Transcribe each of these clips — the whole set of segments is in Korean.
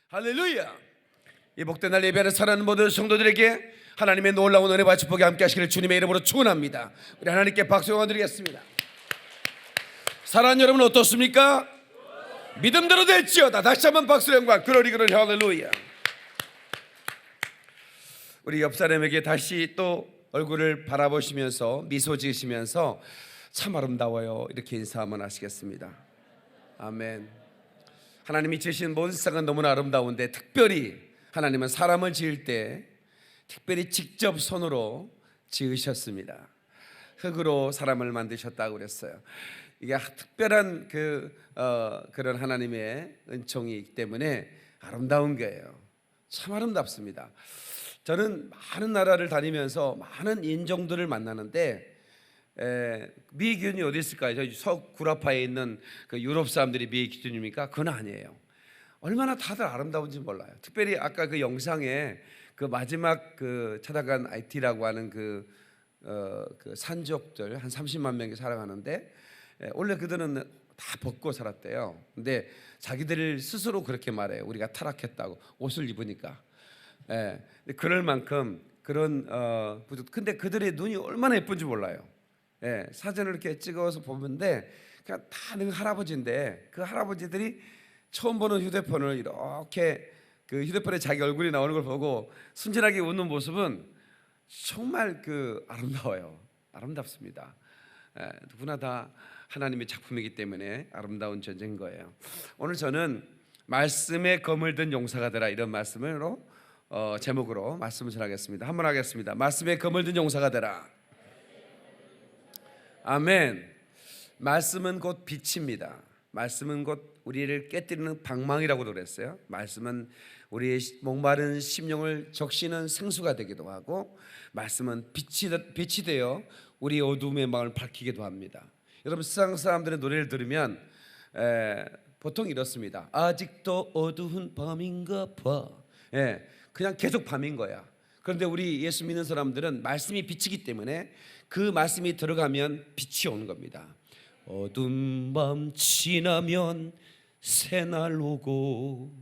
할렐루야. 이 복된 날 예배하는 사랑하는 모든 성도들에게 하나님의 놀라운 은혜와 축복이 함께 하시기를 주님의 이름으로 축원합니다. 우리 하나님께 박수 영광 드리겠습니다. 사랑하는 여러분 어떻습니까? 믿음대로 될지어다. 다시 한번 박수 영광. 그러리 할렐루야. 우리 옆 사람에게 다시 또 얼굴을 바라보시면서 미소 지으시면서 참 아름다워요 이렇게 인사 한번 하시겠습니다. 아멘. 하나님이 지으신 모든 세상은 너무나 아름다운데 특별히 하나님은 사람을 지을 때 특별히 직접 손으로 지으셨습니다. 흙으로 사람을 만드셨다고 그랬어요. 이게 특별한 그런 하나님의 은총이기 때문에 아름다운 거예요. 참 아름답습니다. 저는 많은 나라를 다니면서 많은 인종들을 만나는데 미의 기준이 어디 있을까요? 저희 서구라파에 있는 그 유럽 사람들이 미의 기준입니까? 그건 아니에요. 얼마나 다들 아름다운지 몰라요. 특별히 아까 그 영상에 그 마지막 그 찾아간 IT라고 하는 그 산족들 한 30만 명이 살아가는데 원래 그들은 다 벗고 살았대요. 근데 자기들 스스로 그렇게 말해요. 우리가 타락했다고 옷을 입으니까. 그럴 만큼 그런 근데 그들의 눈이 얼마나 예쁜지 몰라요. 사진을 이렇게 찍어서 보는데 그냥 다 늙은 할아버지인데 그 할아버지들이 처음 보는 휴대폰을 이렇게 그 휴대폰에 자기 얼굴이 나오는 걸 보고 순진하게 웃는 모습은 정말 아름다워요. 아름답습니다. 누구나 다 하나님의 작품이기 때문에 아름다운 존재인 거예요. 오늘 저는 말씀에 검을 든 용사가 되라 이런 말씀으로 제목으로 말씀을 전하겠습니다. 한번 하겠습니다. 말씀에 검을 든 용사가 되라. 아멘. 말씀은 곧 빛입니다. 말씀은 곧 우리를 깨뜨리는 방망이라고도 그랬어요. 말씀은 우리의 목마른 심령을 적시는 생수가 되기도 하고 말씀은 빛이 되어 우리 어두움의 마음을 밝히기도 합니다. 여러분 세상 사람들의 노래를 들으면 보통 이렇습니다. 아직도 어두운 밤인가 봐. 그냥 계속 밤인 거야. 그런데 우리 예수 믿는 사람들은 말씀이 빛이기 때문에 그 말씀이 들어가면 빛이 오는 겁니다. 어두운 밤 지나면 새날 오고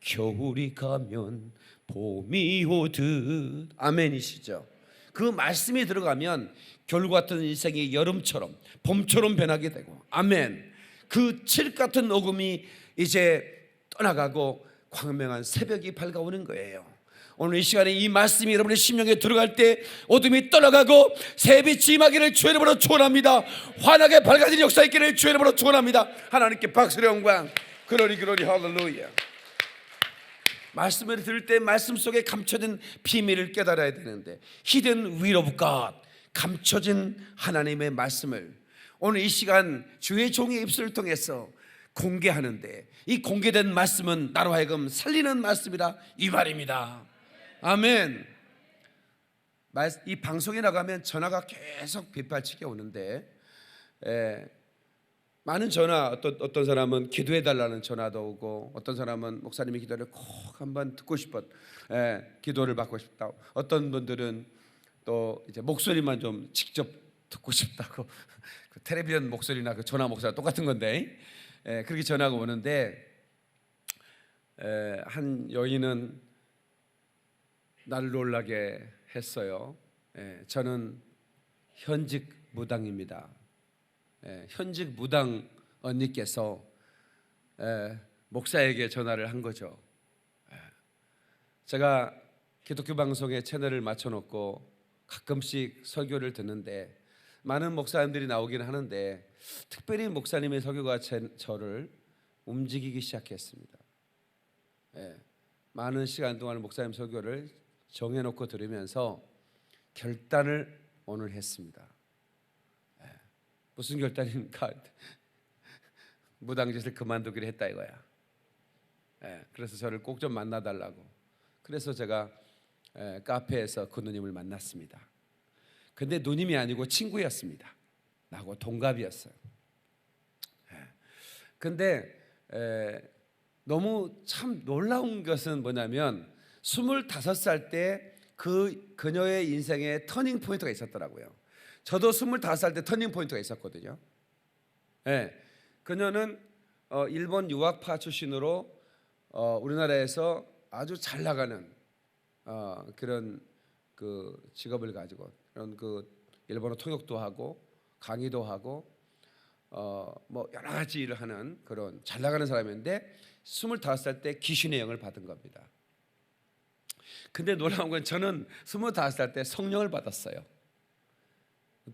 겨울이 가면 봄이 오듯. 아멘이시죠? 그 말씀이 들어가면 겨울 같은 인생이 여름처럼 봄처럼 변하게 되고 아멘. 그 칠 같은 어둠이 이제 떠나가고 광명한 새벽이 밝아오는 거예요. 오늘 이 시간에 이 말씀이 여러분의 심령에 들어갈 때 어둠이 떠나가고 새빛이 임하기를 주의 이름으로 축원합니다. 환하게 밝아진 역사 있기를 주의 이름으로 축원합니다. 하나님께 박수의 영광. 그러리 할렐루야. 말씀을 들을 때 말씀 속에 감춰진 비밀을 깨달아야 되는데 Hidden will of God, 감춰진 하나님의 말씀을 오늘 이 시간 주의 종의 입술을 통해서 공개하는데 이 공개된 말씀은 나로 하여금 살리는 말씀이라 이 말입니다. 아멘. 이 방송에 나가면 전화가 계속 빗발치게 오는데 많은 전화, 어떤 사람은 기도해달라는 전화도 오고 어떤 사람은 목사님의 기도를 꼭 한번 듣고 싶어 기도를 받고 싶다. 어떤 분들은 또 이제 목소리만 좀 직접 듣고 싶다고 그 텔레비전 목소리나 그 전화 목소리가 똑같은 건데 그렇게 전화가 오는데 한 여인은 나를 놀라게 했어요. 저는 현직 무당입니다. 현직 무당 언니께서 목사에게 전화를 한 거죠. 제가 기독교 방송에 채널을 맞춰놓고 가끔씩 설교를 듣는데 많은 목사님들이 나오긴 하는데 특별히 목사님의 설교가 저를 움직이기 시작했습니다. 많은 시간 동안 목사님 설교를 정해놓고 들으면서 결단을 오늘 했습니다. 무슨 결단입니까? 무당짓을 그만두기로 했다 이거야. 그래서 저를 꼭 좀 만나달라고. 그래서 제가 카페에서 그 누님을 만났습니다. 근데 누님이 아니고 친구였습니다. 나하고 동갑이었어요. 근데 너무 참 놀라운 것은 뭐냐면 25살 때 그녀의 인생에 터닝 포인트가 있었더라고요. 저도 25살 때 터닝 포인트가 있었거든요. 그녀는 일본 유학파 출신으로 우리나라에서 아주 잘 나가는 그런 그 직업을 가지고 그런 그 일본어 통역도 하고 강의도 하고 뭐 여러 가지 일을 하는 그런 잘 나가는 사람인데 25살 때 귀신의 영을 받은 겁니다. 근데 놀라운 건 저는 25살 때 성령을 받았어요.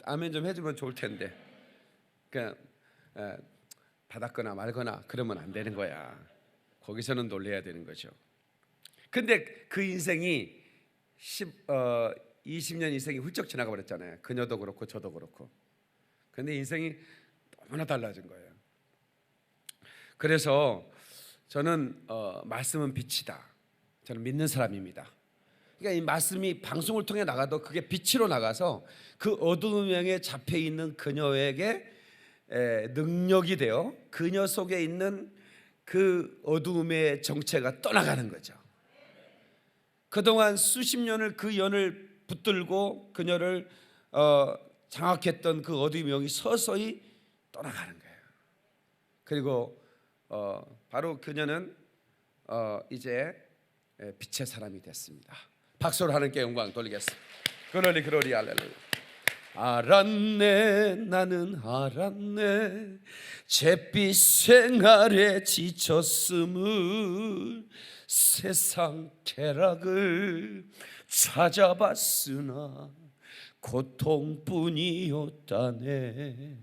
아멘 좀 해주면 좋을 텐데 그냥 받았거나 말거나 그러면 안 되는 거야. 거기서는 놀래야 되는 거죠. 근데 그 인생이 20년 인생이 훌쩍 지나가 버렸잖아요. 그녀도 그렇고 저도 그렇고. 근데 인생이 너무나 달라진 거예요. 그래서 저는 말씀은 빛이다. 저는 믿는 사람입니다. 그러니까 이 말씀이 방송을 통해 나가도 그게 빛으로 나가서 그 어두움에 잡혀 있는 그녀에게 능력이 되어 그녀 속에 있는 그 어두움의 정체가 떠나가는 거죠. 그동안 수십 년을 그 연을 붙들고 그녀를 장악했던 그 어두움의 영이 서서히 떠나가는 거예요. 그리고 바로 그녀는 이제 빛의 사람이 됐습니다. 박수로 하나님께 영광 돌리겠습니다. 그러리 그러리 할렐루야. 알았네 나는 알았네 잿빛 생활에 지쳤음을 세상 쾌락을 찾아봤으나 고통뿐이었다네.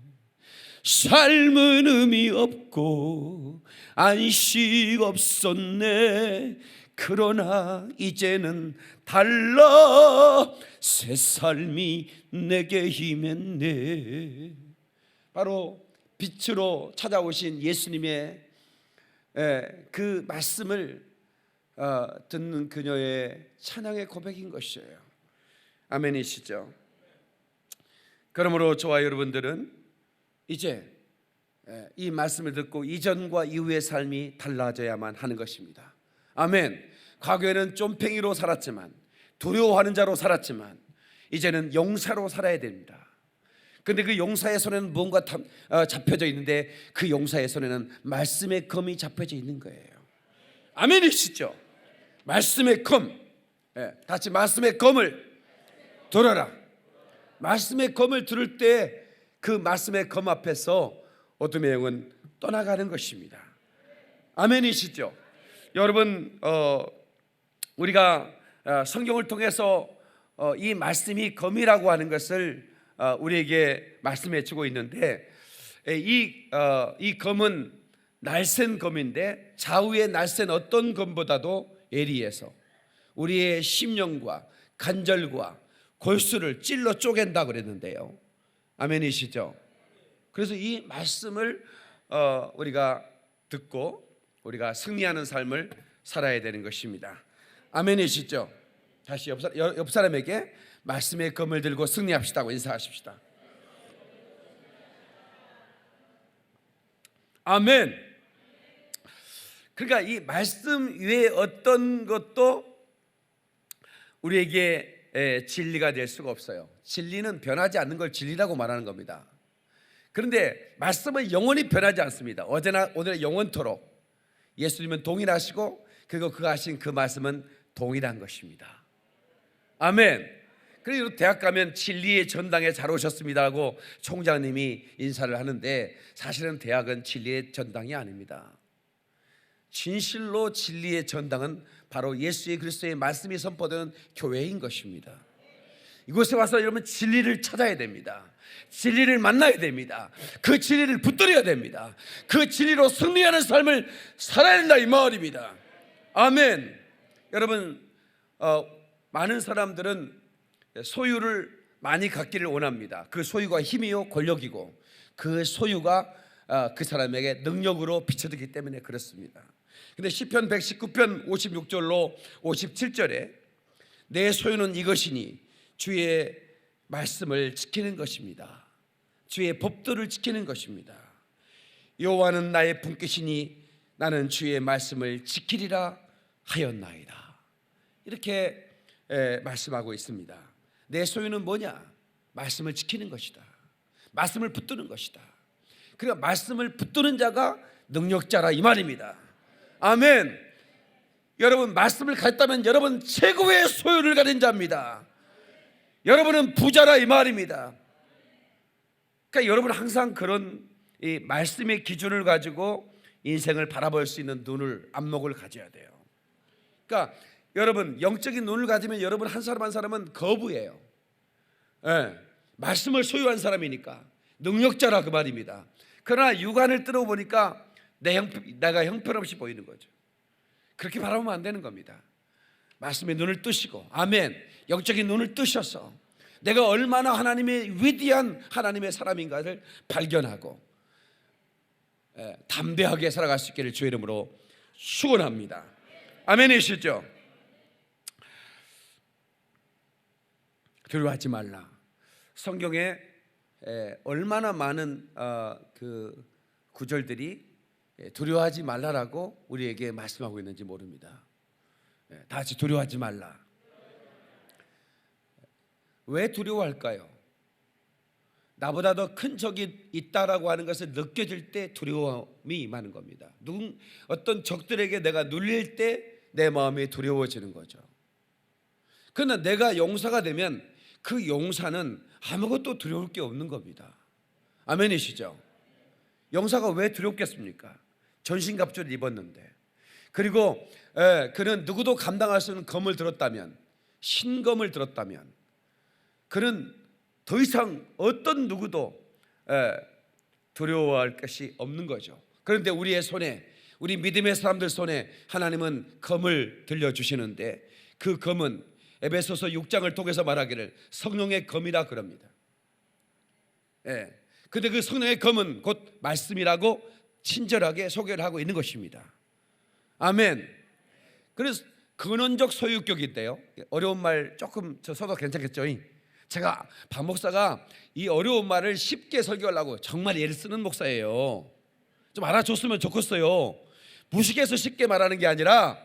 삶은 의미 없고 안식 없었네. 그러나 이제는 달라 새 삶이 내게 임했네. 바로 빛으로 찾아오신 예수님의 그 말씀을 듣는 그녀의 찬양의 고백인 것이에요. 아멘이시죠? 그러므로 저와 여러분들은 이제 이 말씀을 듣고 이전과 이후의 삶이 달라져야만 하는 것입니다. 아멘. 과거에는 쫌팽이로 살았지만 두려워하는 자로 살았지만 이제는 용사로 살아야 됩니다. 그런데 그 용사의 손에는 무언가 잡혀져 있는데 그 용사의 손에는 말씀의 검이 잡혀져 있는 거예요. 아멘이시죠? 말씀의 검. 다시 말씀의 검을 들어라. 말씀의 검을 들을 때 그 말씀의 검 앞에서 어둠의 영은 떠나가는 것입니다. 아멘이시죠? 여러분 우리가 성경을 통해서 이 말씀이 검이라고 하는 것을 우리에게 말씀해 주고 있는데 이 검은 날쌘 검인데 좌우에 날쌘 어떤 검보다도 예리해서 우리의 심령과 간절과 골수를 찔러 쪼갠다 그랬는데요. 아멘이시죠? 그래서 이 말씀을 우리가 듣고 우리가 승리하는 삶을 살아야 되는 것입니다. 아멘이시죠? 다시 옆 사람에게 말씀의 검을 들고 승리합시다고 인사하십시다. 아멘. 그러니까 이 말씀 외에 어떤 것도 우리에게 진리가 될 수가 없어요. 진리는 변하지 않는 걸 진리라고 말하는 겁니다. 그런데 말씀은 영원히 변하지 않습니다. 어제나 오늘 영원토록 예수님은 동일하시고 그리고 그가 하신 그 말씀은 동일한 것입니다. 아멘. 그리고 대학 가면 진리의 전당에 잘 오셨습니다 하고 총장님이 인사를 하는데 사실은 대학은 진리의 전당이 아닙니다. 진실로 진리의 전당은 바로 예수의 그리스도의 말씀이 선포되는 교회인 것입니다. 이곳에 와서 여러분 진리를 찾아야 됩니다. 진리를 만나야 됩니다. 그 진리를 붙들어야 됩니다. 그 진리로 승리하는 삶을 살아야 된다 이 말입니다. 아멘. 여러분 많은 사람들은 소유를 많이 갖기를 원합니다. 그 소유가 힘이요 권력이고 그 소유가 그 사람에게 능력으로 비춰지기 때문에 그렇습니다. 근데 시편 119편 56절로 57절에 내 소유는 이것이니 주의 말씀을 지키는 것입니다. 주의 법도를 지키는 것입니다. 여호와는 나의 분깃이니 나는 주의 말씀을 지키리라 하였나이다. 이렇게 말씀하고 있습니다. 내 소유는 뭐냐? 말씀을 지키는 것이다. 말씀을 붙드는 것이다. 그러니까 말씀을 붙드는 자가 능력자라 이 말입니다. 아멘. 여러분 말씀을 가졌다면 여러분 최고의 소유를 가진 자입니다. 여러분은 부자라 이 말입니다. 그러니까 여러분 항상 그런 이 말씀의 기준을 가지고 인생을 바라볼 수 있는 눈을, 안목을 가져야 돼요. 그러니까 여러분 영적인 눈을 가지면 여러분 한 사람 한 사람은 거부예요. 말씀을 소유한 사람이니까 능력자라 그 말입니다. 그러나 육안을 뜯어보니까 내가 형편없이 보이는 거죠. 그렇게 바라보면 안 되는 겁니다. 말씀의 눈을 뜨시고, 아멘, 영적인 눈을 뜨셔서 내가 얼마나 하나님의 위대한 하나님의 사람인가를 발견하고 담대하게 살아갈 수 있기를 주의 이름으로 축원합니다. 아멘이시죠? 두려워하지 말라. 성경에 얼마나 많은 그 구절들이 두려워하지 말라라고 우리에게 말씀하고 있는지 모릅니다. 다 같이 두려워하지 말라. 왜 두려워할까요? 나보다 더 큰 적이 있다라고 하는 것을 느껴질 때 두려움이 임하는 겁니다. 어떤 적들에게 내가 눌릴 때 내 마음이 두려워지는 거죠. 그러나 내가 용사가 되면 그 용사는 아무것도 두려울 게 없는 겁니다. 아멘이시죠? 용사가 왜 두렵겠습니까? 전신갑주를 입었는데, 그리고 그는 누구도 감당할 수 없는 검을 들었다면, 신검을 들었다면 그는 더 이상 어떤 누구도 두려워할 것이 없는 거죠. 그런데 우리의 손에, 우리 믿음의 사람들 손에 하나님은 검을 들려주시는데, 그 검은 에베소서 6장을 통해서 말하기를 성령의 검이라 그럽니다. 근데 그 성령의 검은 곧 말씀이라고 친절하게 소개를 하고 있는 것입니다. 아멘. 그래서 근원적 소유격인데요, 어려운 말 조금 써도 괜찮겠죠? 제가 박 목사가 이 어려운 말을 쉽게 설교하려고 정말 애를 쓰는 목사예요. 좀 알아줬으면 좋겠어요. 무식해서 쉽게 말하는 게 아니라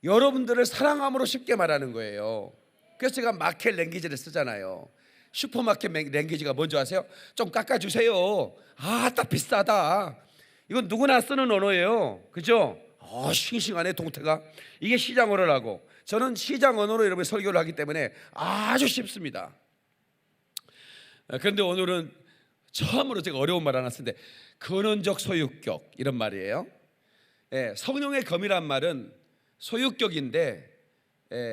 여러분들을 사랑함으로 쉽게 말하는 거예요. 그래서 제가 마켓 랭귀지를 쓰잖아요. 슈퍼마켓 랭귀지가 뭔지 아세요? 좀 깎아주세요. 딱 비싸다. 이건 누구나 쓰는 언어예요. 그죠? 싱싱하네 동태가. 이게 시장 언어라고. 저는 시장 언어로 여러분 설교를 하기 때문에 아주 쉽습니다. 그런데 오늘은 처음으로 제가 어려운 말 하나 쓰는데, 근원적 소유격 이런 말이에요. 성령의 검이란 말은 소유격인데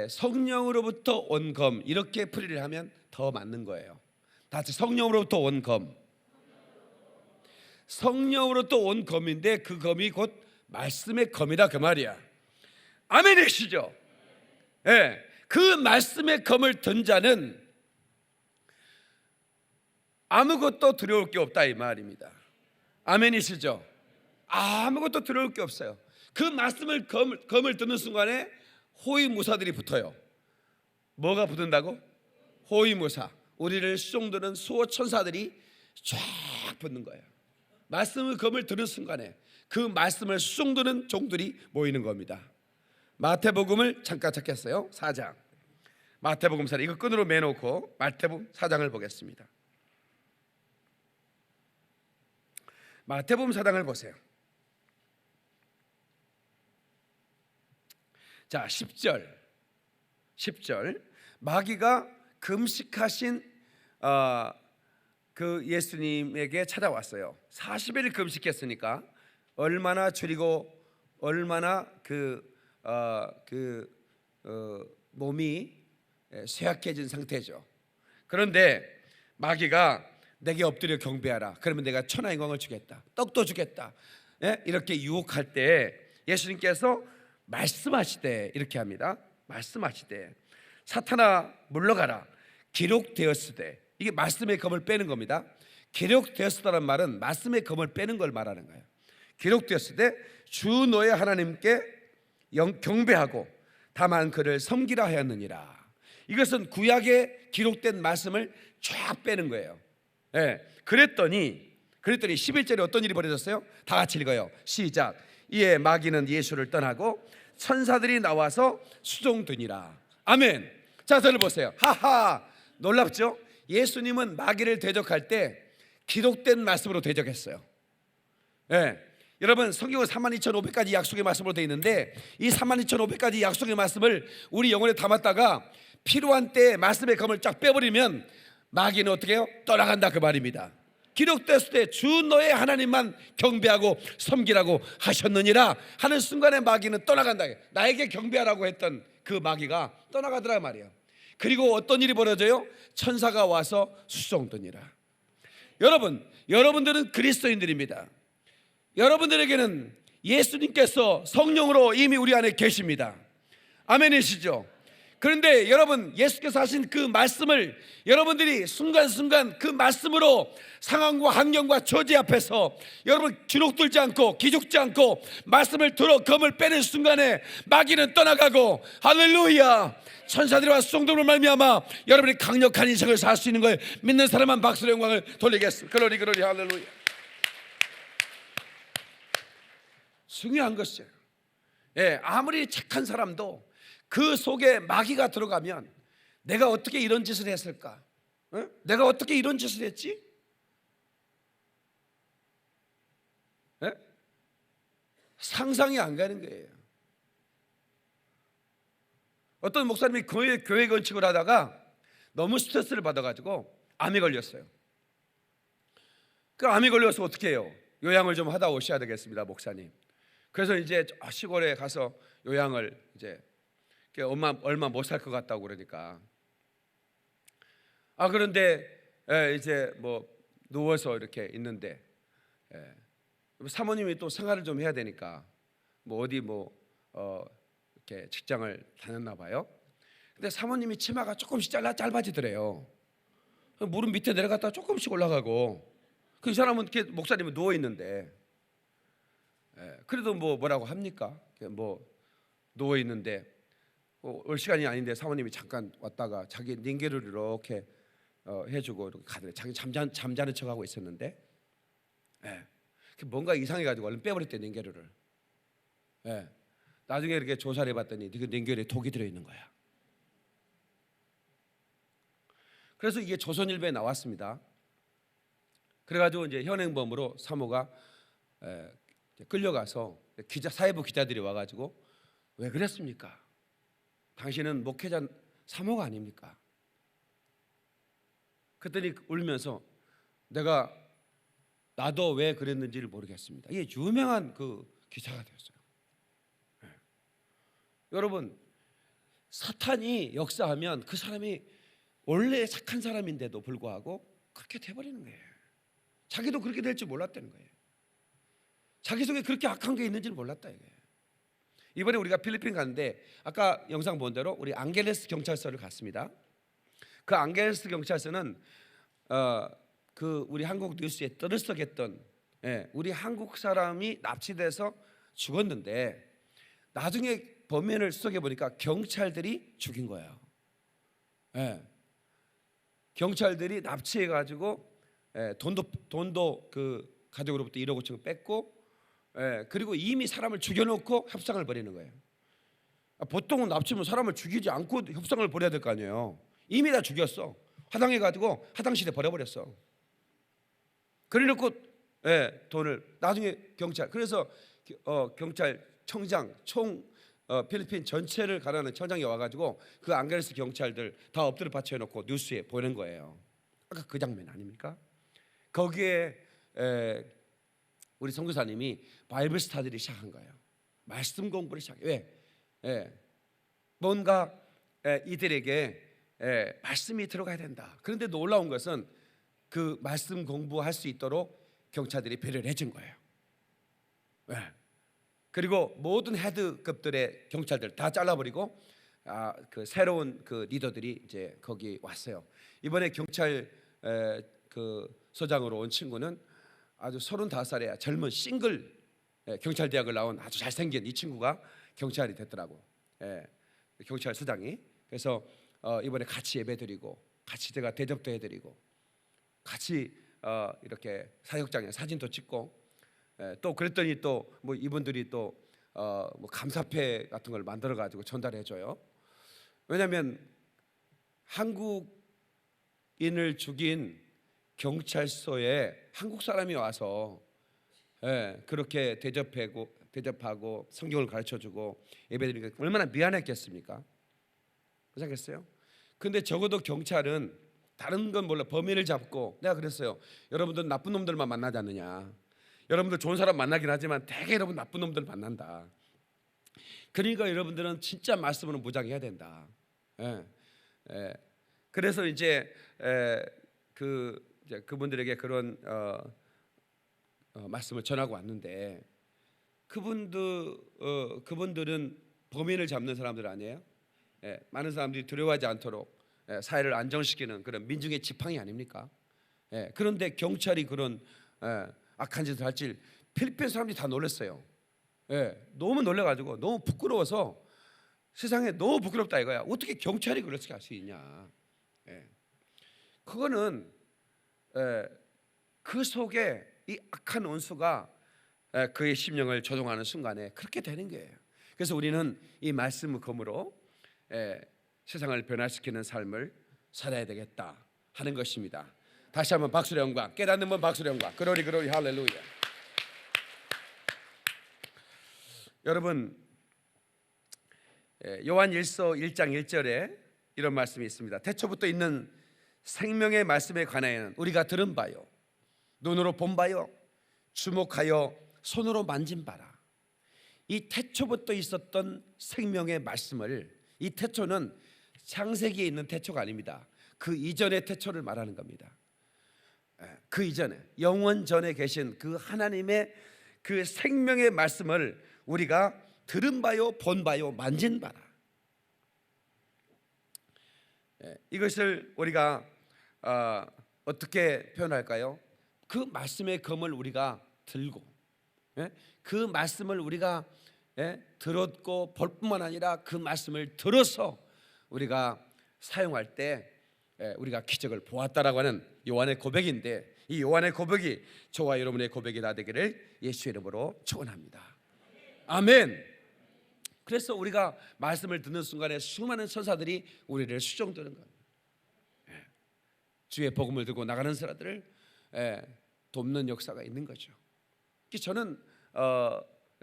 성령으로부터 온 검, 이렇게 풀이를 하면 더 맞는 거예요. 다 같이 성령으로부터 온 검. 성령으로부터 온 검인데 그 검이 곧 말씀의 검이다 그 말이야. 아멘이시죠? 그 말씀의 검을 든 자는 아무것도 두려울 게 없다 이 말입니다. 아멘이시죠? 아무것도 두려울 게 없어요. 그 말씀을 검을 드는 순간에 호위무사들이 붙어요. 뭐가 붙는다고? 호위무사, 우리를 수종드는 수호 천사들이 쫙 붙는 거예요. 말씀의 검을 드는 순간에 그 말씀을 수종드는 종들이 모이는 겁니다. 마태복음을 잠깐 찾겠어요. 4장. 마태복음 4장, 이거 끈으로 매놓고 마태복음 4장을 보겠습니다. 마태복음 4장을 보세요. 자, 10절 마귀가 금식하신 그 예수님에게 찾아왔어요. 40일 금식했으니까 얼마나 줄이고 얼마나 몸이 쇠약해진 상태죠. 그런데 마귀가 내게 엎드려 경배하라, 그러면 내가 천하 영광을 주겠다, 떡도 주겠다, 이렇게 유혹할 때 예수님께서 말씀하시되 이렇게 합니다. 말씀하시되 사탄아 물러가라, 기록되었으되. 이게 말씀의 검을 빼는 겁니다. 기록되었으다는 말은 말씀의 검을 빼는 걸 말하는 거예요. 기록되었으되 주 너의 하나님께 경배하고 다만 그를 섬기라 하였느니라. 이것은 구약에 기록된 말씀을 쫙 빼는 거예요. 그랬더니 11절에 어떤 일이 벌어졌어요? 다 같이 읽어요. 시작. 이에 마귀는 예수를 떠나고 천사들이 나와서 수종드니라. 아멘. 자, 저를 보세요. 하하, 놀랍죠? 예수님은 마귀를 대적할 때 기록된 말씀으로 대적했어요. 여러분, 성경은 32,500가지 약속의 말씀으로 되어 있는데 이 32,500가지 약속의 말씀을 우리 영혼에 담았다가 필요한 때에 말씀의 검을 쫙 빼버리면 마귀는 어떻게 해요? 떠나간다 그 말입니다. 기록됐을 때 주 너의 하나님만 경배하고 섬기라고 하셨느니라 하는 순간에 마귀는 떠나간다. 나에게 경배하라고 했던 그 마귀가 떠나가더라 말이에요. 그리고 어떤 일이 벌어져요? 천사가 와서 수송하더니라. 여러분들은 그리스도인들입니다. 여러분들에게는 예수님께서 성령으로 이미 우리 안에 계십니다. 아멘이시죠? 그런데 여러분, 예수께서 하신 그 말씀을 여러분들이 순간순간 그 말씀으로 상황과 환경과 처지 앞에서 여러분 주눅들지 않고 기죽지 않고 말씀을 들어 검을 빼는 순간에 마귀는 떠나가고, 할렐루야, 천사들과 수송들을 말미암아 여러분이 강력한 인생을 살 수 있는 걸 믿는 사람만 박수로 영광을 돌리겠습니다. 글로리 글로리 할렐루야. 중요한 것이에요. 아무리 착한 사람도 그 속에 마귀가 들어가면 내가 어떻게 이런 짓을 했을까? 내가 어떻게 이런 짓을 했지? 상상이 안 가는 거예요. 어떤 목사님이 교회 건축을 하다가 너무 스트레스를 받아가지고 암이 걸렸어요. 그 암이 걸려서 어떻게 해요? 요양을 좀 하다 오셔야 되겠습니다, 목사님. 그래서 이제 시골에 가서 요양을 이제 얼마 못 살 것 같다고 그러니까, 그런데 이제 뭐 누워서 이렇게 있는데 사모님이 또 생활을 좀 해야 되니까 뭐 어디 이렇게 직장을 다녔나 봐요. 근데 사모님이 치마가 조금씩 짧아지더래요. 무릎 밑에 내려갔다가 조금씩 올라가고, 그 사람은 이렇게 목사님은 누워 있는데 그래도 뭐라고 합니까? 뭐 누워 있는데 올 시간이 아닌데 사모님이 잠깐 왔다가 자기 닌게를 이렇게 해주고 이렇게 가더래. 자기 잠자는 척하고 있었는데 뭔가 이상해가지고 얼른 빼버렸대, 닌게를. 나중에 이렇게 조사를 해봤더니 그 닌게에 독이 들어있는 거야. 그래서 이게 조선일보에 나왔습니다. 그래가지고 이제 현행범으로 사모가 끌려가서 사회부 기자들이 와가지고 왜 그랬습니까? 당신은 목회자 사모가 아닙니까? 그랬더니 울면서 나도 왜 그랬는지를 모르겠습니다. 이게 유명한 그 기사가 되었어요. 여러분, 사탄이 역사하면 그 사람이 원래 착한 사람인데도 불구하고 그렇게 돼버리는 거예요. 자기도 그렇게 될 줄 몰랐다는 거예요. 자기 속에 그렇게 악한 게 있는지를 몰랐다 이거예요. 이번에 우리가 필리핀 갔는데 아까 영상 본 대로 우리 앙겔레스 경찰서를 갔습니다. 그 앙겔레스 경찰서는 그 우리 한국 뉴스에 떠들썩했던 우리 한국 사람이 납치돼서 죽었는데 나중에 범인을 수색해 보니까 경찰들이 죽인 거예요. 경찰들이 납치해 가지고 돈도 그 가족으로부터 1억 5천을 뺐고, 그리고 이미 사람을 죽여놓고 협상을 벌이는 거예요. 보통은 납치면 사람을 죽이지 않고 협상을 벌여야 될 거 아니에요. 이미 다 죽였어. 화당해가지고 화장실에 버려버렸어. 그래놓고 돈을 나중에 그래서 경찰청장 필리핀 전체를 가라는 청장이 와가지고 그 앙겔레스 경찰들 다 엎드려 받쳐놓고 뉴스에 보낸 거예요. 아까 그 장면 아닙니까? 거기에 우리 선교사님이 바이블 스타디를 시작한 거예요. 말씀 공부를 시작해. 왜? 뭔가 이들에게 말씀이 들어가야 된다. 그런데 놀라운 것은 그 말씀 공부할 수 있도록 경찰들이 배려를 해준 거예요. 왜? 그리고 모든 헤드급들의 경찰들 다 잘라버리고 그 새로운 그 리더들이 이제 거기 왔어요. 이번에 경찰 그 소장으로 온 친구는 아주 35살의 젊은 싱글 경찰 대학을 나온 아주 잘생긴 이 친구가 경찰이 됐더라고. 경찰 소장이. 그래서 이번에 같이 예배드리고 같이 제가 대접도 해드리고 같이 이렇게 사역장에 사진도 찍고 또 그랬더니 또 뭐 이분들이 또 뭐 감사패 같은 걸 만들어 가지고 전달해 줘요. 왜냐하면 한국인을 죽인 경찰서에 한국 사람이 와서 그렇게 대접하고 성경을 가르쳐주고 예배드리니까 얼마나 미안했겠습니까? 그렇겠어요? 근데 적어도 경찰은 다른 건 몰라 범인을 잡고, 내가 그랬어요. 여러분들 나쁜 놈들만 만나지 않느냐. 여러분들 좋은 사람 만나긴 하지만 대개 여러분 나쁜 놈들 만난다. 그러니까 여러분들은 진짜 말씀으로 무장해야 된다. 그래서 이제 그분들에게 그런 말씀을 전하고 왔는데, 그분들은 범인을 잡는 사람들 아니에요? 많은 사람들이 두려워하지 않도록 사회를 안정시키는 그런 민중의 지팡이 아닙니까? 그런데 경찰이 그런 악한 짓을 할지 필리핀 사람들이 다 놀랐어요. 너무 놀라가지고 너무 부끄러워서, 세상에 너무 부끄럽다 이거야. 어떻게 경찰이 그렇게 할 수 있냐? 그거는 그 속에 이 악한 원수가 그의 심령을 조종하는 순간에 그렇게 되는 거예요. 그래서 우리는 이 말씀을 검으로 세상을 변화시키는 삶을 살아야 되겠다 하는 것입니다. 다시 한번 박수의 영광, 깨닫는 분 박수의 영광, 그로리 그로리 할렐루야. 여러분, 요한 1서 1장 1절에 이런 말씀이 있습니다. 태초부터 있는 생명의 말씀에 관하여는 우리가 들은 바요, 눈으로 본 바요, 주목하여 손으로 만진 바라. 이 태초부터 있었던 생명의 말씀을, 이 태초는 창세기에 있는 태초가 아닙니다. 그 이전의 태초를 말하는 겁니다. 그 이전에, 영원 전에 계신 그 하나님의 그 생명의 말씀을 우리가 들은 바요, 본 바요, 만진 바라. 이것을 우리가 어떻게 표현할까요? 그 말씀의 검을 우리가 들고, 그 말씀을 우리가 들었고 볼 뿐만 아니라 그 말씀을 들어서 우리가 사용할 때 우리가 기적을 보았다라고 하는 요한의 고백인데, 이 요한의 고백이 저와 여러분의 고백이 다 되기를 예수의 이름으로 축원합니다. 아멘. 그래서 우리가 말씀을 듣는 순간에 수많은 천사들이 우리를 수종드는 겁니다. 주의 복음을 들고 나가는 사람들을 돕는 역사가 있는 거죠. 저는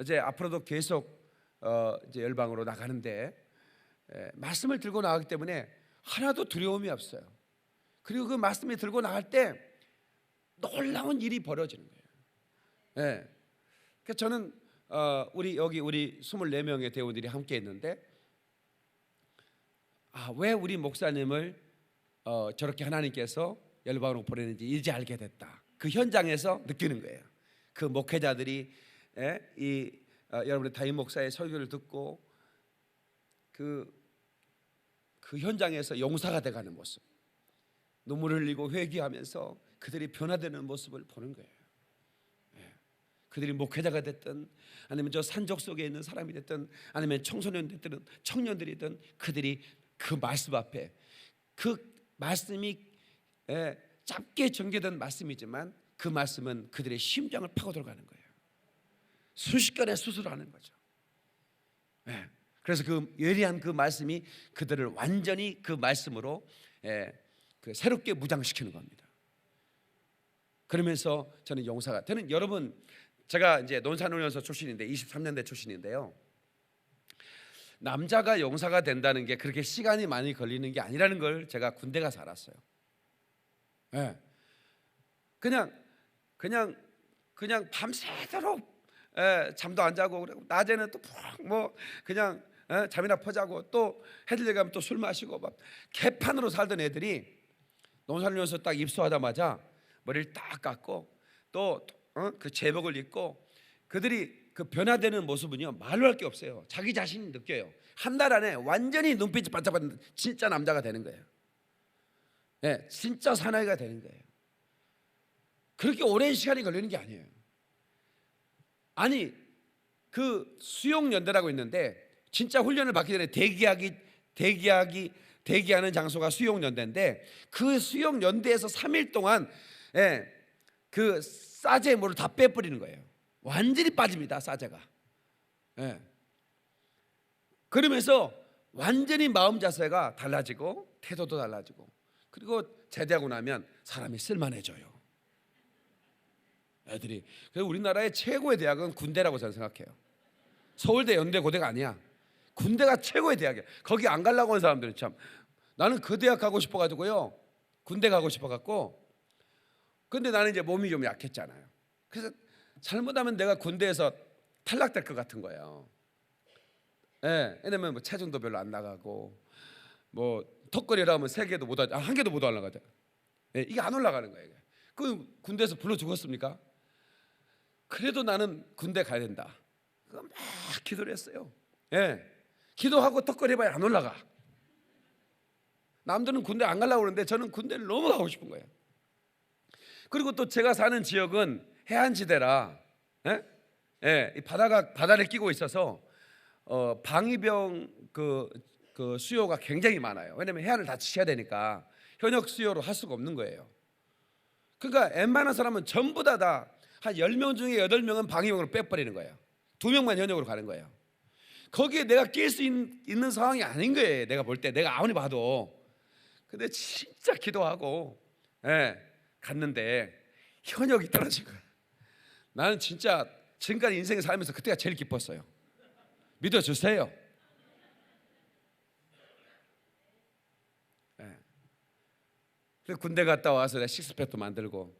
이제 앞으로도 계속 이제 열방으로 나가는데 말씀을 들고 나가기 때문에 하나도 두려움이 없어요. 그리고 그 말씀을 들고 나갈 때 놀라운 일이 벌어지는 거예요. 그래서 저는 우리 24명의 대원들이 함께 했는데, 왜 우리 목사님을 저렇게 하나님께서 열방으로 보내는지 이제 알게 됐다. 그 현장에서 느끼는 거예요. 그 목회자들이 여러분의 담임 목사의 설교를 듣고 그 현장에서 용사가 돼가는 모습, 눈물을 흘리고 회개하면서 그들이 변화되는 모습을 보는 거예요. 그들이 목회자가 됐든 아니면 저 산적 속에 있는 사람이 됐든 아니면 청소년들이든 청년들이든 그들이 그 말씀 앞에, 그 말씀이 짧게 전개된 말씀이지만 그 말씀은 그들의 심장을 파고 들어가는 거예요. 순식간에 수술하는 거죠. 그래서 그 예리한 그 말씀이 그들을 완전히 그 말씀으로 새롭게 무장시키는 겁니다. 그러면서 저는 용사가, 저는 여러분, 제가 이제 논산훈련소 출신인데 23년대 출신인데요, 남자가 용사가 된다는 게 그렇게 시간이 많이 걸리는 게 아니라는 걸 제가 군대 가서 알았어요. 그냥 밤새도록 잠도 안 자고, 그리고 낮에는 또 뭐 그냥 잠이나 퍼자고, 또 해질 가면 또 술 마시고 막 개판으로 살던 애들이 논산훈련소 딱 입소하자마자 머리를 딱 깎고 또 그 제복을 입고, 그들이 그 변화되는 모습은요 말로 할 게 없어요. 자기 자신이 느껴요. 한 달 안에 완전히 눈빛이 반짝반짝 진짜 남자가 되는 거예요. 진짜 사나이가 되는 거예요. 그렇게 오랜 시간이 걸리는 게 아니에요. 아니, 그 수용연대라고 있는데, 진짜 훈련을 받기 전에 대기하는 장소가 수용연대인데, 그 수용연대에서 3일 동안 그 싸제의 물을 다 빼버리는 거예요. 완전히 빠집니다, 싸제가. 그러면서 완전히 마음 자세가 달라지고 태도도 달라지고, 그리고 제대하고 나면 사람이 쓸만해져요. 애들이. 그래서 우리나라의 최고의 대학은 군대라고 저는 생각해요. 서울대, 연대, 고대가 아니야. 군대가 최고의 대학이야. 거기 안 가려고 하는 사람들은 참. 나는 그 대학 가고 싶어가지고요. 군대 가고 싶어갖고. 근데 나는 이제 몸이 좀 약했잖아요. 그래서 잘못하면 내가 군대에서 탈락될 것 같은 거예요. 예, 왜냐면 뭐 체중도 별로 안 나가고 뭐 턱걸이라 하면 3개도 못 하죠. 1개도 못 올라가죠. 예, 이게 안 올라가는 거예요. 그 군대에서 불러 죽었습니까? 그래도 나는 군대 가야 된다. 그거 막 기도를 했어요. 예, 기도하고 턱걸이 해봐야 안 올라가. 남들은 군대 안 가려고 그러는데 저는 군대를 너무 가고 싶은 거예요. 그리고 또 제가 사는 지역은 해안지대라, 예? 예, 이 바다를 끼고 있어서 방위병 그 수요가 굉장히 많아요. 왜냐면 해안을 다 지켜야 되니까 현역 수요로 할 수가 없는 거예요. 그러니까 웬만한 사람은 전부 다 한 10명 중에 8명은 방위병으로 빼버리는 거예요. 2명만 현역으로 가는 거예요. 거기에 내가 낄 수 있는 상황이 아닌 거예요. 내가 볼 때, 내가 아무리 봐도. 근데 진짜 기도하고, 예, 갔는데 현역이 떨어진 거예요. 나는 진짜 지금까지 인생을 살면서 그때가 제일 기뻤어요. 믿어주세요. 예. 그래서 군대 갔다 와서 내가 식스팩도 만들고,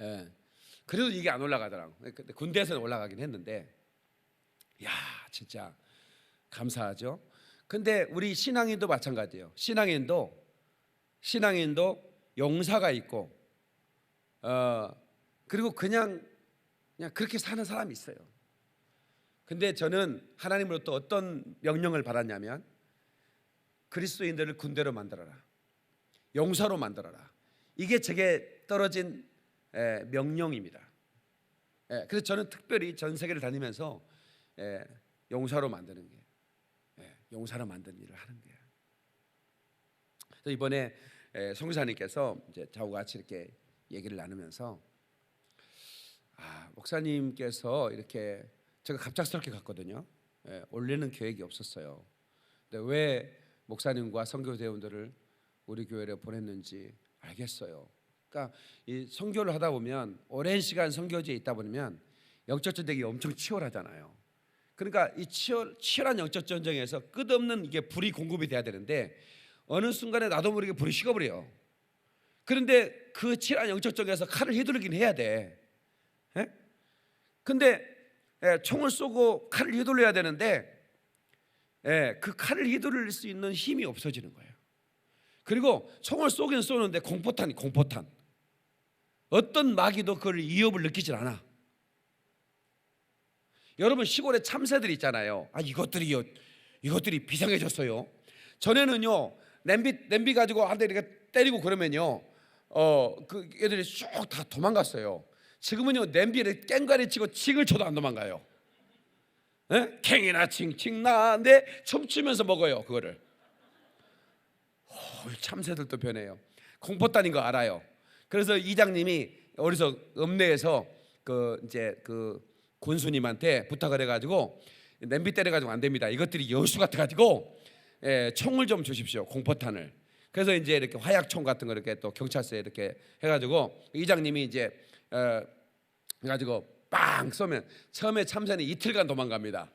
예. 그래도 이게 안 올라가더라고. 근데 군대에서는 올라가긴 했는데, 야, 진짜 감사하죠. 근데 우리 신앙인도 마찬가지예요. 신앙인도 용사가 있고, 그리고 그냥 그렇게 사는 사람이 있어요. 근데 저는 하나님으로부터 어떤 명령을 받았냐면, 그리스도인들을 군대로 만들어라, 용사로 만들어라. 이게 제게 떨어진 명령입니다. 그래서 저는 특별히 전 세계를 다니면서 용사로 만드는 게, 용사로 만드는 일을 하는 거예요. 그래서 이번에 성교사님께서 이제 저하고 같이 이렇게 얘기를 나누면서, 목사님께서 이렇게, 제가 갑작스럽게 갔거든요. 올리는 계획이 없었어요. 근데 왜 목사님과 선교대원들을 우리 교회로 보냈는지 알겠어요. 그러니까 이 선교를 하다 보면 오랜 시간 선교지에 있다 보면 영적 전쟁이 엄청 치열하잖아요. 그러니까 이 치열한 영적 전쟁에서 끝없는 이게 불이 공급이 돼야 되는데 어느 순간에 나도 모르게 불이 식어버려요. 그런데 그 치열한 영적 전쟁에서 칼을 휘두르긴 해야 돼. 근데 총을 쏘고 칼을 휘둘러야 되는데 그 칼을 휘두를 수 있는 힘이 없어지는 거예요. 그리고 총을 쏘긴 쏘는데 공포탄. 어떤 마귀도 그걸 위협을 느끼질 않아. 여러분, 시골에 참새들이 있잖아요. 이것들이 비상해졌어요. 전에는요, 냄비 가지고 한 대 이렇게 때리고 그러면요, 그 애들이 쭉 다 도망갔어요. 지금은요, 냄비를 깽가리 치고 칭을 쳐도 안 도망가요. 캥이나 칭칭나인데 춤추면서 먹어요, 그거를. 참새들도 변해요. 공포탄인 거 알아요. 그래서 이장님이 어디서 읍내에서 이제 군수님한테 부탁을 해가지고, 냄비 때려가지고 안 됩니다. 이것들이 여수 같아가지고 총을 좀 주십시오, 공포탄을. 그래서 이제 이렇게 화약총 같은 거 이렇게 또 경찰서에 이렇게 해가지고 이장님이 이제 해가지고 빵 쏘면 처음에 참새는 이틀간 도망갑니다.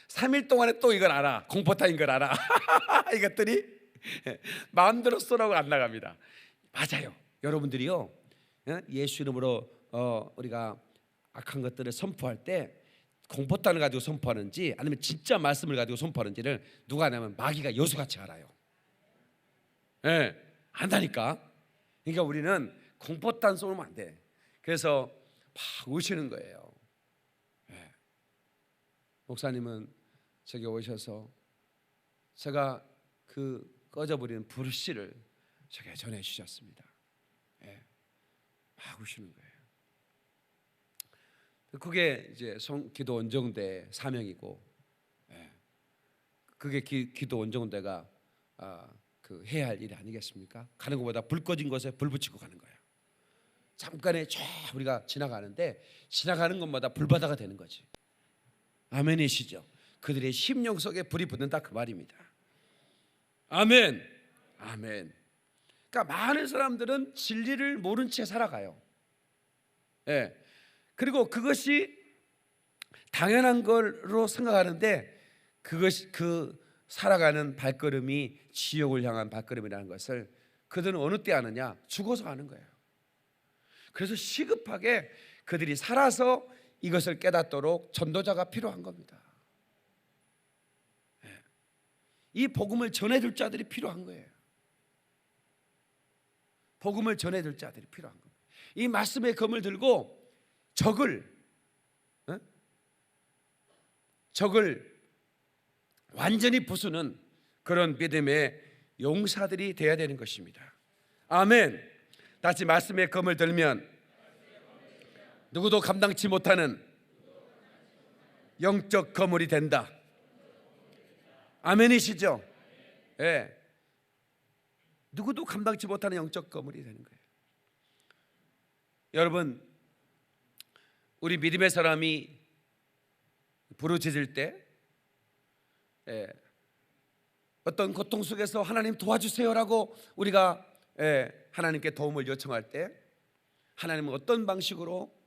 3일 동안에 또 이걸 알아, 공포탄인 걸 알아. 이것들이 마음대로 쏘라고 안 나갑니다. 맞아요. 여러분들이요, 예수 이름으로 우리가 악한 것들을 선포할 때 공포탄을 가지고 선포하는지 아니면 진짜 말씀을 가지고 선포하는지를 누가 하냐면 마귀가 여수같이 알아요. 안다니까. 그러니까 우리는 공포탄 쏘면 안 돼. 그래서 막 우시는 거예요. 목사님은 저기 오셔서 제가 그 꺼져버리는 불씨를 제게 전해 주셨습니다. 막 우시는 거예요. 그게 이제 기도 원정대 사명이고, 그게 기도 원정대가 그 해야 할 일이 아니겠습니까? 가는 것보다 불 꺼진 곳에 불 붙이고 가는 거예요. 잠깐에 쫙 우리가 지나가는데 지나가는 것마다 불바다가 되는 거지. 아멘이시죠? 그들의 심령 속에 불이 붙는다, 그 말입니다. 아멘. 그러니까 많은 사람들은 진리를 모른 채 살아가요. 예. 그리고 그것이 당연한 걸로 생각하는데 그것이 그 살아가는 발걸음이 지옥을 향한 발걸음이라는 것을 그들은 어느 때 아느냐? 죽어서 아는 거예요. 그래서 시급하게 그들이 살아서 이것을 깨닫도록 전도자가 필요한 겁니다. 이 복음을 전해줄 자들이 필요한 거예요. 복음을 전해줄 자들이 필요한 겁니다. 이 말씀의 검을 들고 적을 완전히 부수는 그런 믿음의 용사들이 되어야 되는 것입니다. 아멘. 다시 말씀의 검을 들면 누구도 감당치 못하는 영적 거물이 된다. 아멘이시죠? 예. 누구도 감당치 못하는 영적 거물이 되는 거예요. 여러분, 우리 믿음의 사람이 부르짖을 때 어떤 고통 속에서 하나님 도와주세요라고 우리가 하나님께 도움을 요청할 때 하나님은 어떤 방식으로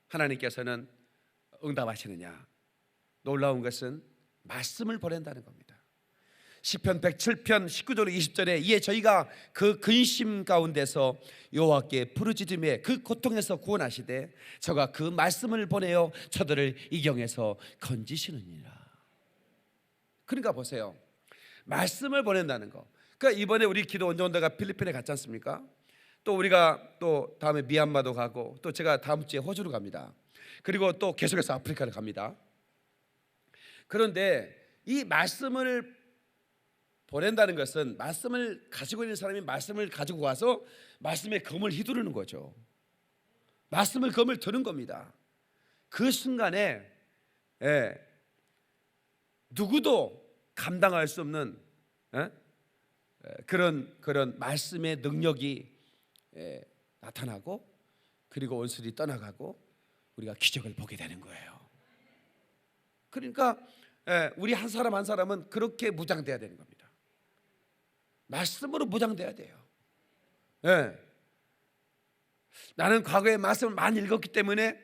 하나님께서는 응답하시느냐? 놀라운 것은 말씀을 보낸다는 겁니다. 시편 107편 19절 20절에 이에 저희가 그 근심 가운데서 여호와께 부르짖음에 그 고통에서 구원하시되 저가 그 말씀을 보내어 저들을 이경에서 건지시느니라. 그러니까 보세요, 말씀을 보낸다는 거. 그러니까 이번에 우리 기도 원정대가 필리핀에 갔지 않습니까? 또 우리가 또 다음에 미얀마도 가고 또 제가 다음 주에 호주로 갑니다. 그리고 또 계속해서 아프리카를 갑니다. 그런데 이 말씀을 보낸다는 것은 말씀을 가지고 있는 사람이 말씀을 가지고 와서 말씀의 검을 휘두르는 거죠. 말씀을 검을 드는 겁니다. 그 순간에 누구도 감당할 수 없는 그런 말씀의 능력이 나타나고 그리고 원수들이 떠나가고 우리가 기적을 보게 되는 거예요. 그러니까 우리 한 사람 한 사람은 그렇게 무장돼야 되는 겁니다. 말씀으로 무장돼야 돼요. 나는 과거에 말씀을 많이 읽었기 때문에